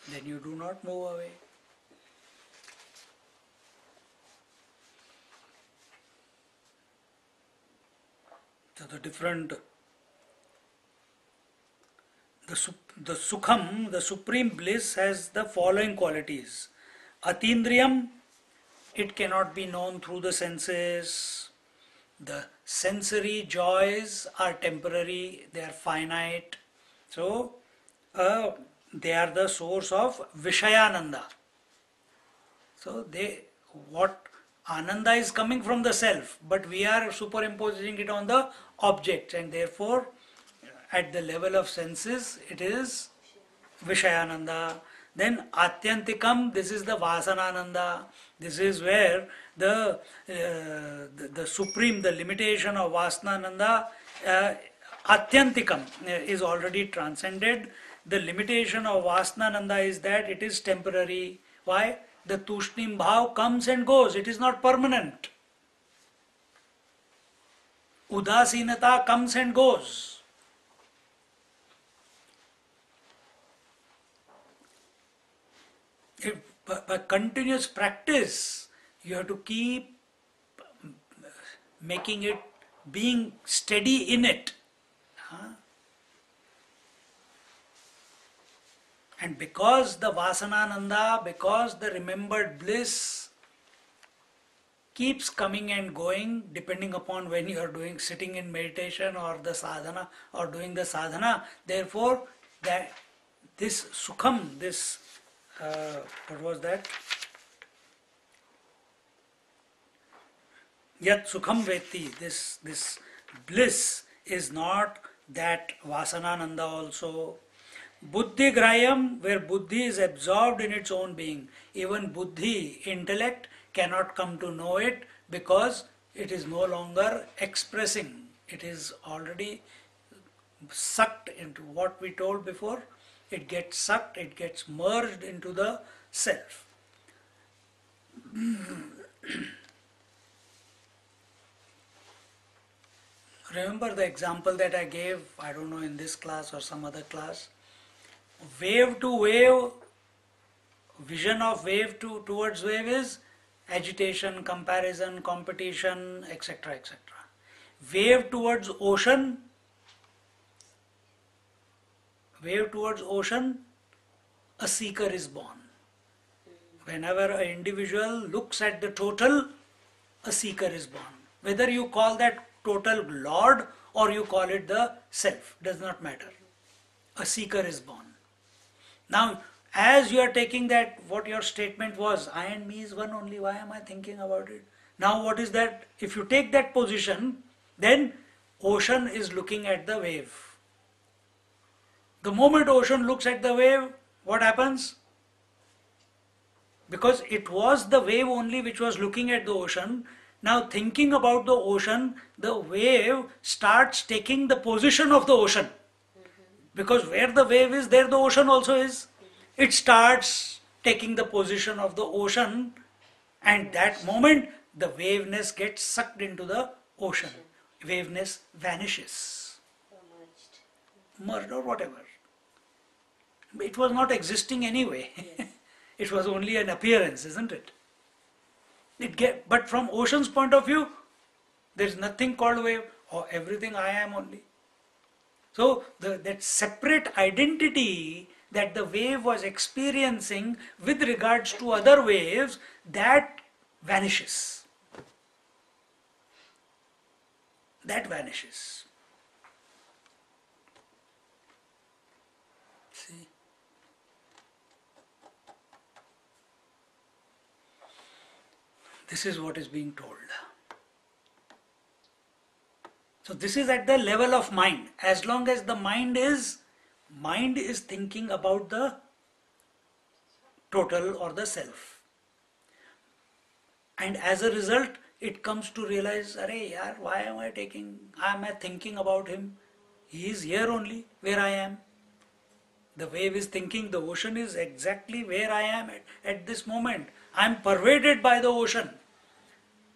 then you do not move away. So the the Sukham, the supreme bliss, has the following qualities. Atindriyam, it cannot be known through the senses. The sensory joys are temporary, they are finite. So, they are the source of Vishayananda. So, what Ananda is coming from the self, but we are superimposing it on the object, and therefore, at the level of senses, it is Vishayananda. Then Atyantikam, this is the Vasanananda. This is where the supreme, the limitation of Vasanananda, Atyantikam is already transcended. The limitation of Vasanananda is that it is temporary. Why? The Tushnim Bhav comes and goes. It is not permanent. Udasinata comes and goes. By continuous practice, you have to keep making it, being steady in it. And because the Vasanananda, because the remembered bliss keeps coming and going depending upon when you are sitting in meditation or the sadhana or doing the sadhana, therefore this sukham, this what was that? Yat sukham veti, this bliss is not that Vasanananda also. Buddhi grayam, where buddhi is absorbed in its own being. Even buddhi, intellect, cannot come to know it because it is no longer expressing. It is already sucked into what we told before. It gets sucked, it gets merged into the self. Remember the example that I gave, I don't know, in this class or some other class. Wave to wave, vision of wave towards wave is agitation, comparison, competition, etc., etc. Wave towards ocean, a seeker is born. Whenever an individual looks at the total, a seeker is born. Whether you call that total Lord or you call it the self, does not matter. A seeker is born. Now, as you are taking that, what your statement was, I and me is one only, why am I thinking about it? Now what is that? If you take that position, then ocean is looking at the wave. The moment ocean looks at the wave, what happens? Because it was the wave only which was looking at the ocean, now thinking about the ocean, the wave starts taking the position of the ocean. Because where the wave is, there the ocean also is. It starts taking the position of the ocean, and that moment the waveness gets sucked into the ocean. Waveness vanishes. Merged or whatever. It was not existing anyway. Yes. It was only an appearance, isn't it? But from ocean's point of view, there is nothing called wave, or everything I am only. So that separate identity that the wave was experiencing with regards to other waves, that vanishes. That vanishes. See? This is what is being told. So this is at the level of mind. As long as the mind is thinking about the total or the self. And as a result, it comes to realize, Arey yaar, why am I thinking about him? He is here only, where I am. The wave is thinking the ocean is exactly where I am at this moment. I am pervaded by the ocean.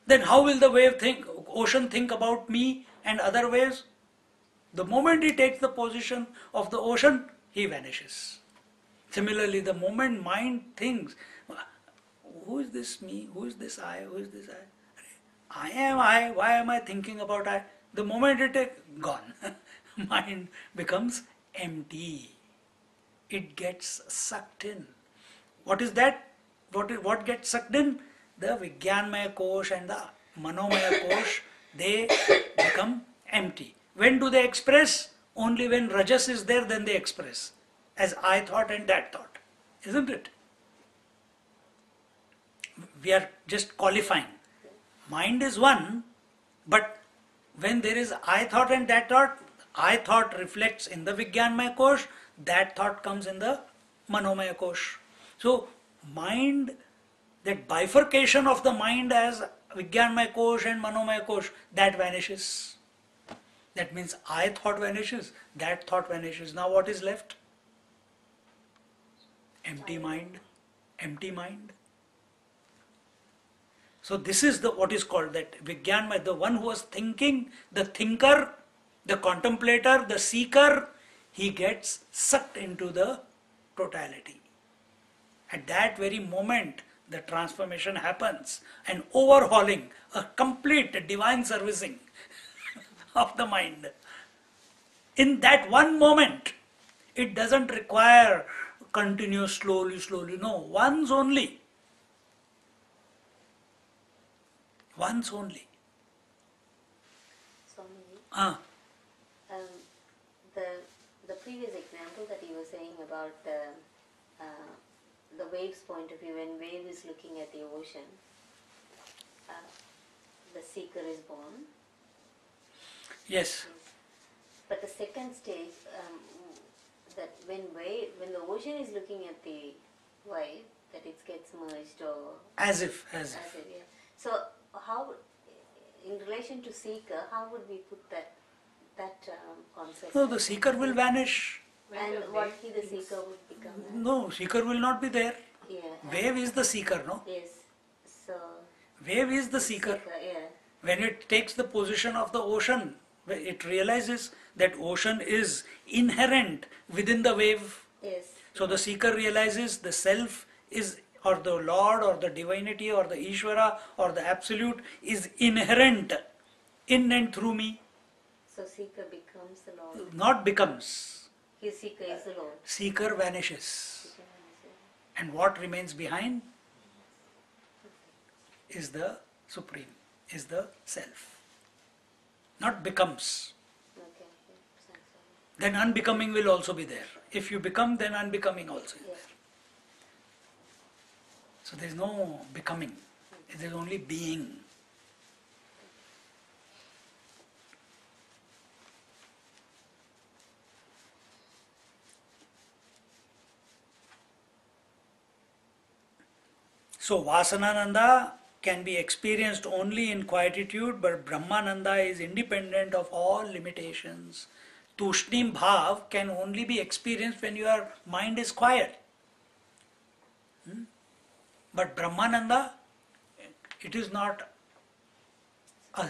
Then how will the ocean think about me and other waves? The moment he takes the position of the ocean, he vanishes. Similarly, the moment mind thinks, who is this me? Who is this I? Who is this I? I am I. Why am I thinking about I? The moment it takes, gone. Mind becomes empty. it gets sucked in. What is that? What gets sucked in? The Vijnanmaya Kosh and the Manomaya Kosh, they become empty. When do they express? Only when Rajas is there, then they express. As I thought and that thought. Isn't it? We are just qualifying. Mind is one, but when there is I thought and that thought, I thought reflects in the Vijnanmaya Kosh, that thought comes in the Manomaya Kosh. So, mind, that bifurcation of the mind as Vijnanmaya Kosh and Manomaya Kosh, that vanishes. That means I thought vanishes, that thought vanishes. Now what is left? Empty mind. Empty mind. So this is the what is called that Vijnanmaya, the one who was thinking, the thinker, the contemplator, the seeker, he gets sucked into the totality. At that very moment, the transformation happens, an overhauling, a complete divine servicing of the mind. In that one moment, it doesn't require continuous slowly, slowly. No, once only. Once only. Swamiji, Ah, the previous example that you were saying about the wave's point of view, when wave is looking at the ocean, the seeker is born. yes. But the second stage, that when the ocean is looking at the wave, that it gets merged or As if. yeah. So how, in relation to seeker, how would we put that concept? No, the seeker will vanish. And what he, the seeker, would become? No, seeker will not be there. Yeah. Wave is the seeker, no? Yes. So. Wave is the seeker. Yeah. When it takes the position of the ocean, it realizes that ocean is inherent within the wave. Yes. So the seeker realizes the self is, or the Lord, or the divinity, or the Ishvara, or the Absolute is inherent in and through me. So seeker becomes the Lord. Not becomes. His seeker is the Lord. Seeker vanishes. And what remains behind is the Supreme, is the Self. Not becomes. Okay. Then unbecoming will also be there. If you become, then unbecoming also is Yes. there. So there is no becoming. There is only being. So Vasanananda can be experienced only in quietude, but Brahmananda is independent of all limitations. Tushnim Bhav can only be experienced when your mind is quiet. But Brahmananda, it is not a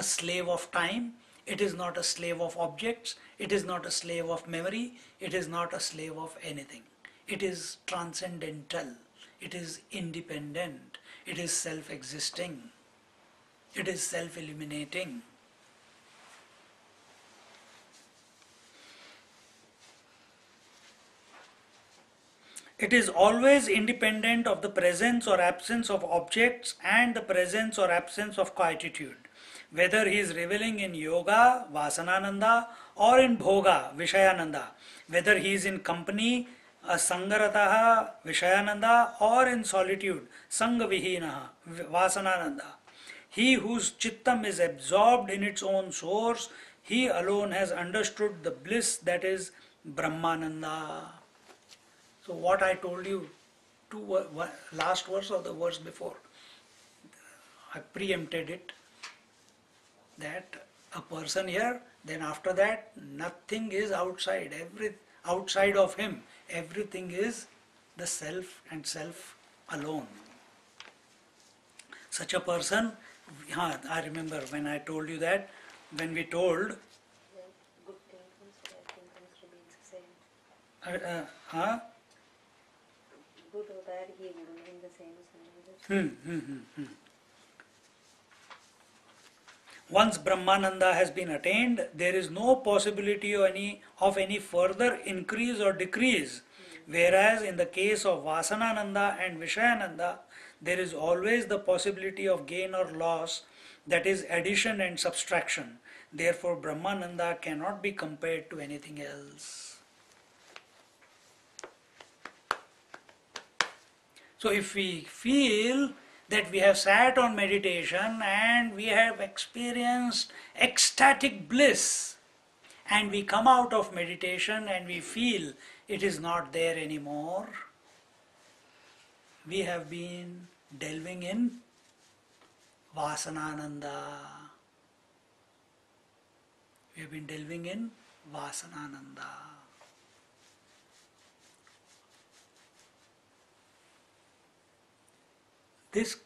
slave of time, it is not a slave of objects, it is not a slave of memory, it is not a slave of anything. It is transcendental, it is independent, it is self-existing, it is self-eliminating. It is always independent of the presence or absence of objects and the presence or absence of quietude. Whether he is reveling in yoga, Vasanananda, or in bhoga, Vishayananda, whether he is in company, Sangarataha, Vishayananda, or in solitude, Sangavihinaha, Vasanananda. He whose chittam is absorbed in its own source, he alone has understood the bliss that is Brahmananda. So what I told you, last verse or the verse before, I preempted it, that a person here, then after that nothing is outside, outside of him, everything is the self and self alone. Such a person, I remember when I told you that, when we told, Good thing comes, bad thing comes, remains the same. Good or bad, he will remain the same as another. Once Brahmananda has been attained, there is no possibility of any further increase or decrease. Whereas in the case of Vasanananda and Vishayananda, there is always the possibility of gain or loss, that is addition and subtraction. Therefore, Brahmananda cannot be compared to anything else. So if we feel that we have sat on meditation and we have experienced ecstatic bliss, and we come out of meditation and we feel it is not there anymore, we have been delving in Vasanananda. We have been delving in Vasanananda. This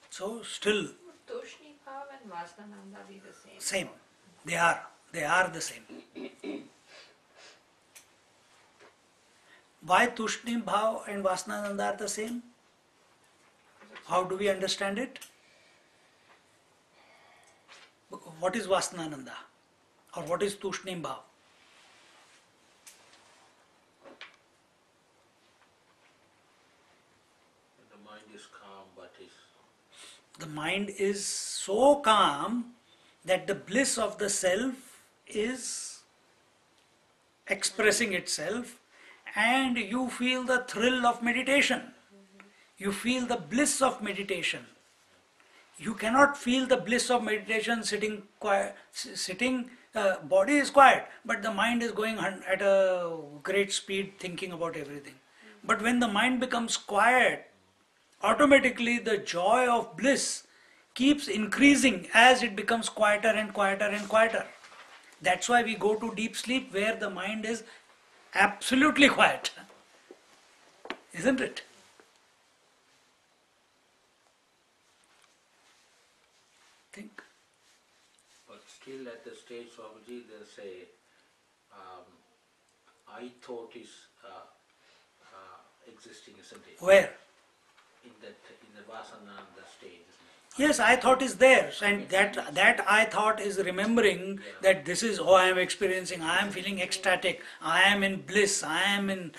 so still Would Tushni Bhav and Vasananda be the same? same. They are the same. Why Tushni Bhav and Vasanananda are the same? How do we understand it? What is Vasanananda? Or what is Tushni Bhav? The mind is calm, but is The mind is so calm that the bliss of the self is expressing itself, and you feel the thrill of meditation. You feel the bliss of meditation. You cannot feel the bliss of meditation sitting quiet. Body is quiet, but the mind is going at a great speed thinking about everything. But when the mind becomes quiet, automatically the joy of bliss keeps increasing as it becomes quieter and quieter and quieter. That's why we go to deep sleep where the mind is absolutely quiet. Isn't it? Think. but still at the stage Swamiji there's a I thought is existing, isn't it? Where? In the Vasananda stage, isn't it? Yes, I thought is there, and that I thought is remembering that this is I am experiencing, I am feeling ecstatic, I am in bliss, I am in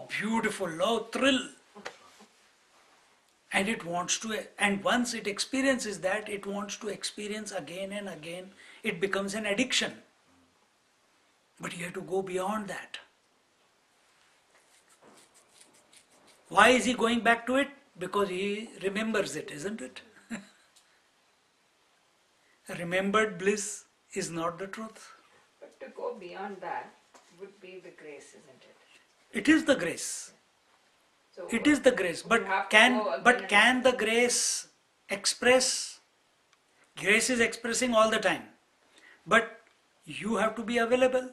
beautiful, thrill. And it wants to, and once it experiences that, it wants to experience again and again. It becomes an addiction. But you have to go beyond that. Why is he going back to it? Because he remembers it, isn't it? Remembered bliss is not the truth. But to go beyond that would be the grace, isn't it? It is the grace. So It is the grace. But you have to can go again but and can the grace express? Grace is expressing all the time. But you have to be available.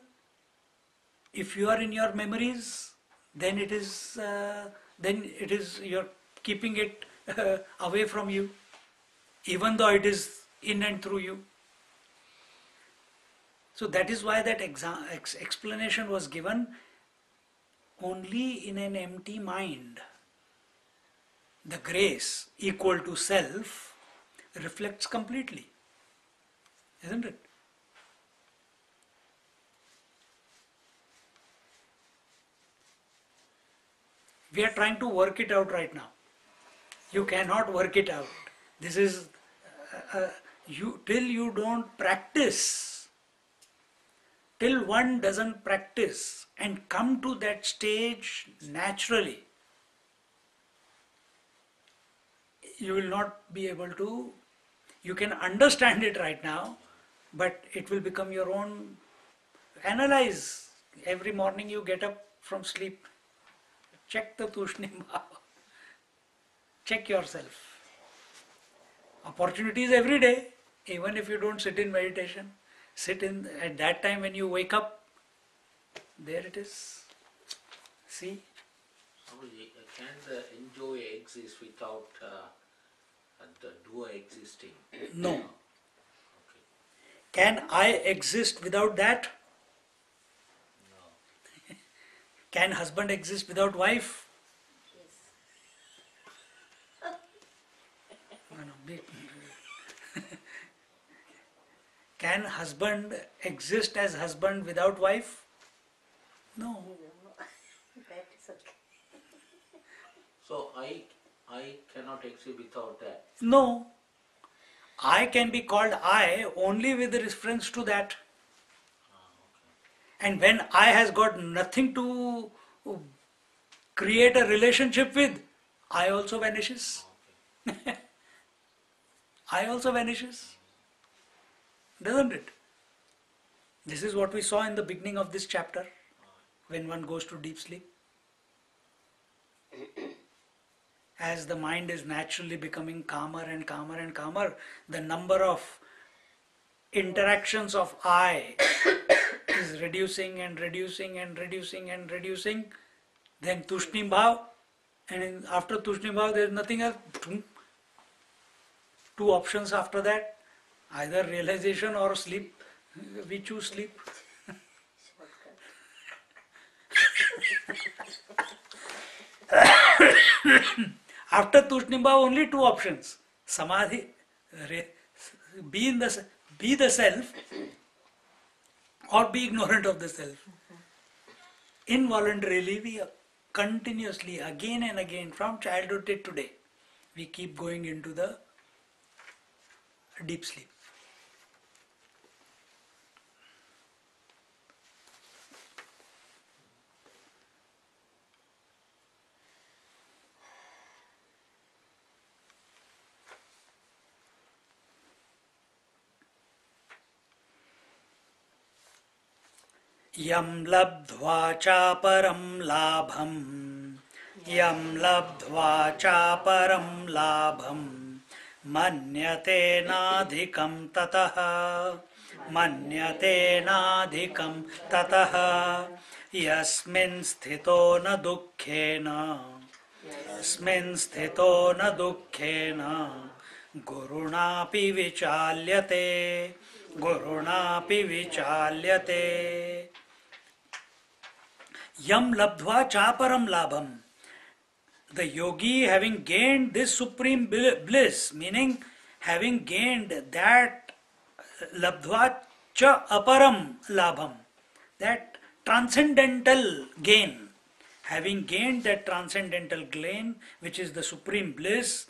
If you are in your memories, then it is you're keeping it away from you, even though it is in and through you. So that is why that explanation was given only in an empty mind. The grace equal to self reflects completely, isn't it? We are trying to work it out right now. You cannot work it out. This is till you don't practice, till one doesn't practice and come to that stage naturally, you will not be able to, you can understand it right now, but it will become your own. Analyze. Every morning you get up from sleep, check the Tushni Bhav. Check yourself. Opportunities every day, even if you don't sit in meditation. Sit in, at that time when you wake up, there it is. See? Swamiji, can the enjoy exist without the doer existing? No. Okay. Can I exist without that? No. Can husband exist without wife? Yes. Can husband exist as husband without wife? No. No, that is okay. So I cannot exist without that. No. I can be called I only with reference to that. And when I has got nothing to create a relationship with, I also vanishes. I also vanishes. Doesn't it? This is what we saw in the beginning of this chapter when one goes to deep sleep. As the mind is naturally becoming calmer and calmer and calmer, the number of interactions of I is reducing and reducing and reducing and reducing. Then Tushni Bhav, and after Tushni Bhav there is nothing else. Two options after that, either realization or sleep. We choose sleep. After Tushni Bhav, only two options: Samadhi, be the self, or be ignorant of the self. Involuntarily, we continuously, again and again, from childhood till today, we keep going into the deep sleep. Yam labdhva chaparam labham, yam labdhva chaparam labham, manyate nadhikam tataha, manyate nadhikam tataha, yasmin sthito na dukkhena, yasmin sthito na dukkhena, gurunapi vichalyate, gurunapi vichalyate. Yam labdhva chaparam labham. The yogi, having gained this supreme bliss, meaning having gained that labdhva cha aparam labham, that transcendental gain, having gained that transcendental gain, which is the supreme bliss,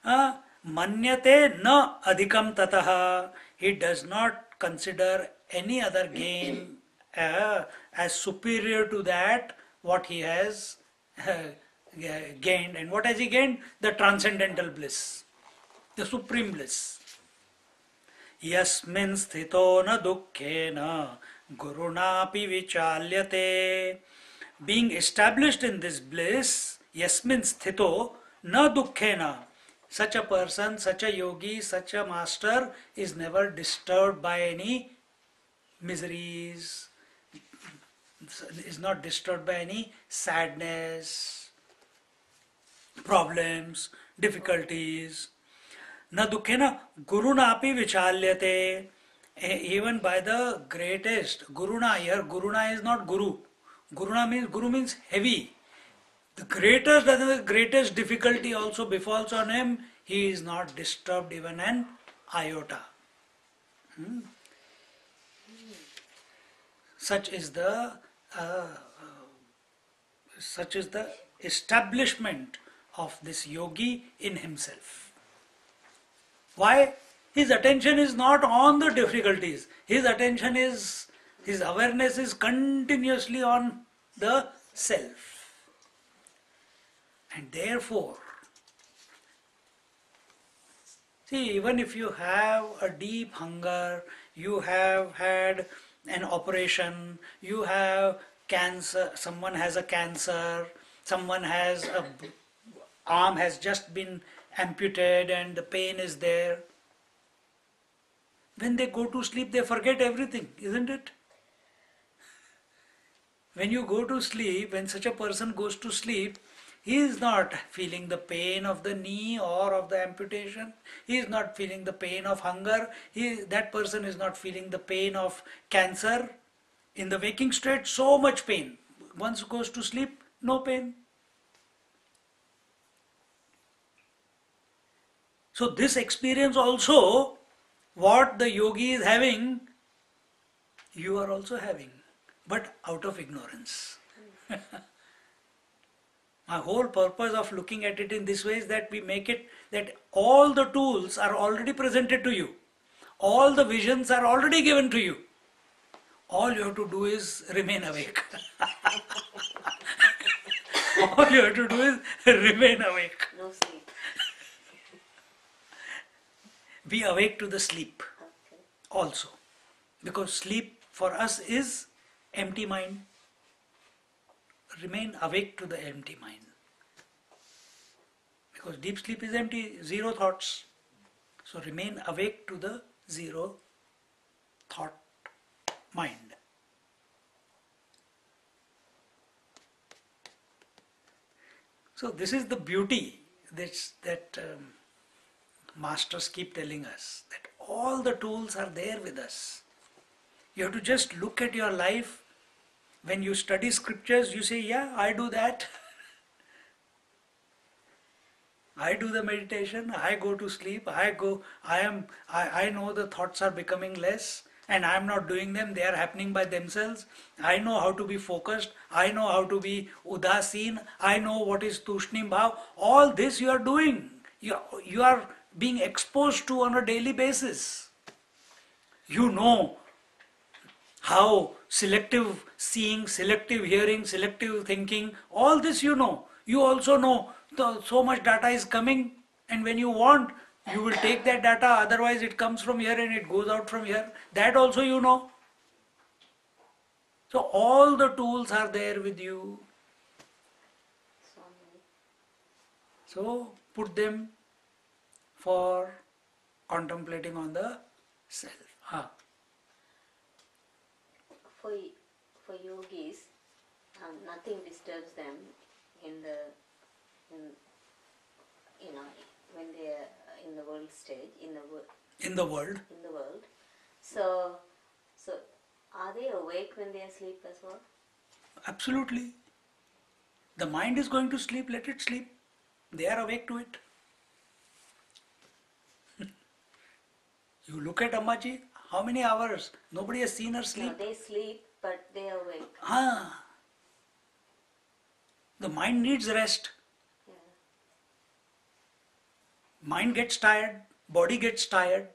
manyate na adhikam tataha. He does not consider any other gain as superior to that what he has gained. And what has he gained? The transcendental bliss, the supreme bliss. Yasmin sthito na dukkhena gurunapi vichalyate. Being established in this bliss, yasmin sthito na dukkhena. Such a person, such a yogi, such a master is never disturbed by any miseries, is not disturbed by any sadness, problems, difficulties. Na dukkhena guruna api vichalyate. Even by the greatest guruna, here guruna is not guru. Guru means heavy. The greatest difficulty also befalls on him, he is not disturbed even an iota. Such is the establishment of this yogi in himself. Why? His attention is not on the difficulties. His awareness is continuously on the self. And therefore, see, even if you have a deep hunger, you have had an operation, you have cancer, someone has a cancer, someone has a arm has just been amputated and the pain is there. When they go to sleep, they forget everything, isn't it? When you go to sleep, when such a person goes to sleep, he is not feeling the pain of the knee or of the amputation. He is not feeling the pain of hunger. That person is not feeling the pain of cancer. In the waking state, so much pain. Once goes to sleep, no pain. So this experience also, what the yogi is having, you are also having, but out of ignorance. My whole purpose of looking at it in this way is that we make it that all the tools are already presented to you. All the visions are already given to you. All you have to do is remain awake. All you have to do is remain awake. No sleep. Be awake to the sleep Okay. also. Because sleep for us is empty mind. Remain awake to the empty mind. Because deep sleep is empty, zero thoughts. So remain awake to the zero thought mind. So this is the beauty that masters keep telling us, that all the tools are there with us. You have to just look at your life. When you study scriptures, you say, yeah, I do that. I do the meditation, I go to sleep, I know the thoughts are becoming less and I am not doing them, they are happening by themselves. I know how to be focused, I know how to be udasin, I know what is tushnim bhav. All this you are doing. You are being exposed to on a daily basis. You know how selective seeing, selective hearing, selective thinking, all this you know. You also know so much data is coming, and when you want, you will take that data, otherwise it comes from here and it goes out from here. That also you know. So all the tools are there with you. Swami. So put them for contemplating on the self. For yogis, nothing disturbs them in when they are in the world stage, in the world. So are they awake when they are asleep as well? Absolutely. The mind is going to sleep, let it sleep. They are awake to it. You look at Ammaji, how many hours? Nobody has seen her sleep. No, they sleep, but they are awake. The mind needs rest. Yeah. Mind gets tired, body gets tired.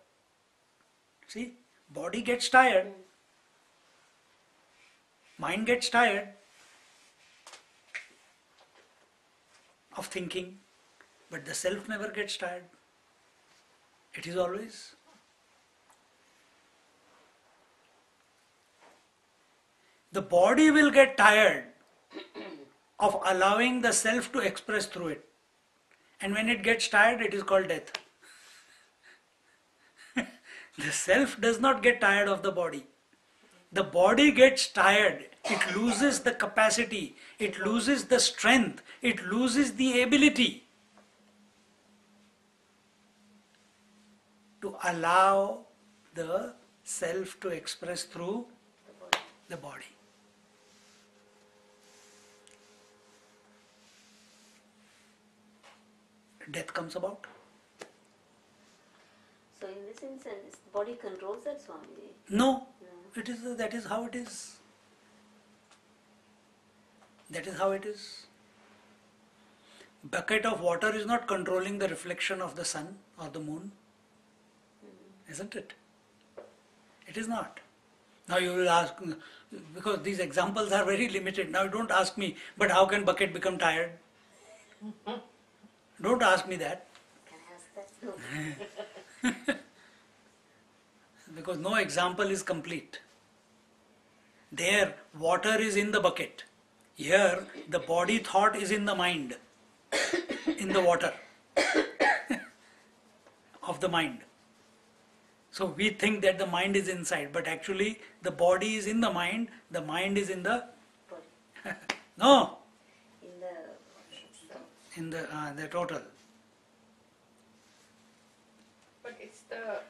See, body gets tired, mind gets tired of thinking, but the self never gets tired. It is always. The body will get tired of allowing the self to express through it. And when it gets tired, it is called death. The self does not get tired of the body. The body gets tired. It loses the capacity. It loses the strength. It loses the ability to allow the self to express through the body. Death comes about. So in this instance, body controls that, Swami? No, that is how it is. That is how it is. Bucket of water is not controlling the reflection of the sun or the moon, isn't it? It is not. Now you will ask, because these examples are very limited. Now you don't ask me, but how can bucket become tired? Don't ask me that. Can I ask that? No. Because no example is complete. There, water is in the bucket. Here, the body thought is in the mind, in the water of the mind. So we think that the mind is inside, but actually the body is in the mind is in the Body. no, In the the total. But it's the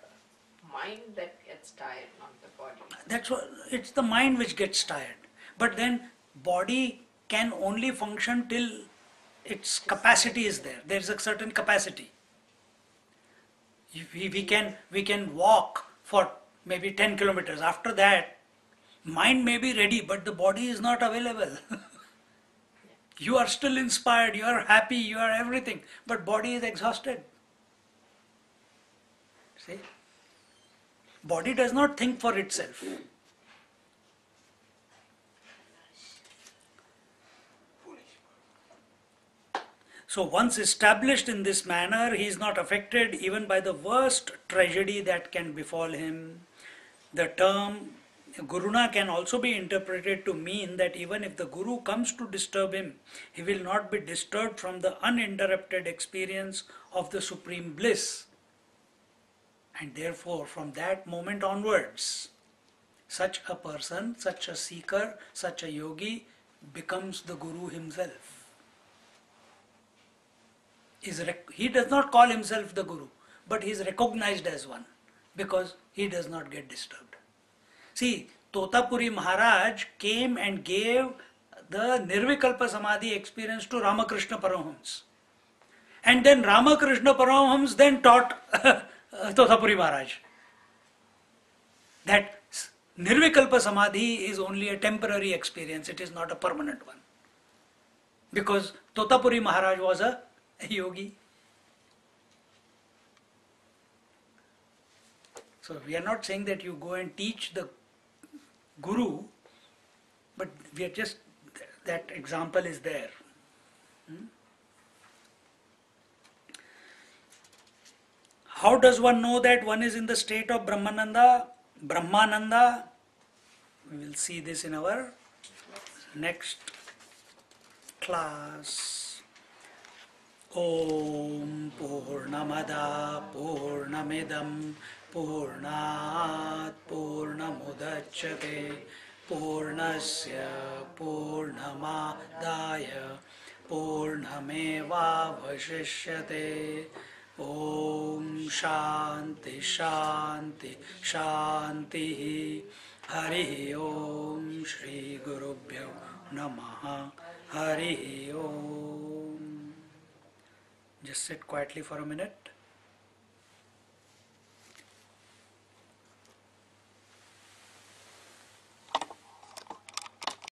mind that gets tired, not the body. That's what, it's the mind which gets tired. But then body can only function till its capacity is there. There is a certain capacity. We can walk for maybe 10 kilometers. After that, mind may be ready, but the body is not available. You are still inspired, you are happy, you are everything, but body is exhausted. See? Body does not think for itself. So once established in this manner, he is not affected even by the worst tragedy that can befall him. The term Guruna can also be interpreted to mean that even if the Guru comes to disturb him, he will not be disturbed from the uninterrupted experience of the supreme bliss. And therefore, from that moment onwards, such a person, such a seeker, such a yogi becomes the Guru himself. He does not call himself the Guru, but he is recognized as one because he does not get disturbed. See, Totapuri Maharaj came and gave the Nirvikalpa Samadhi experience to Ramakrishna Paramahamsa. And then Ramakrishna Paramahamsa then taught Totapuri Maharaj that Nirvikalpa Samadhi is only a temporary experience, it is not a permanent one. Because Totapuri Maharaj was a yogi. So we are not saying that you go and teach the Guru, but we are just, that example is there. How does one know that one is in the state of Brahmananda? We will see this in our next class. Om Purnamada Purnamidam Purnat Purnamudachyate Purnasya Purnamadaya Purnameva Vashishyate. Om Shanti Shanti Shanti. Hari Om Shri Gurubhyo Namaha. Hari Om. Just sit quietly for a minute.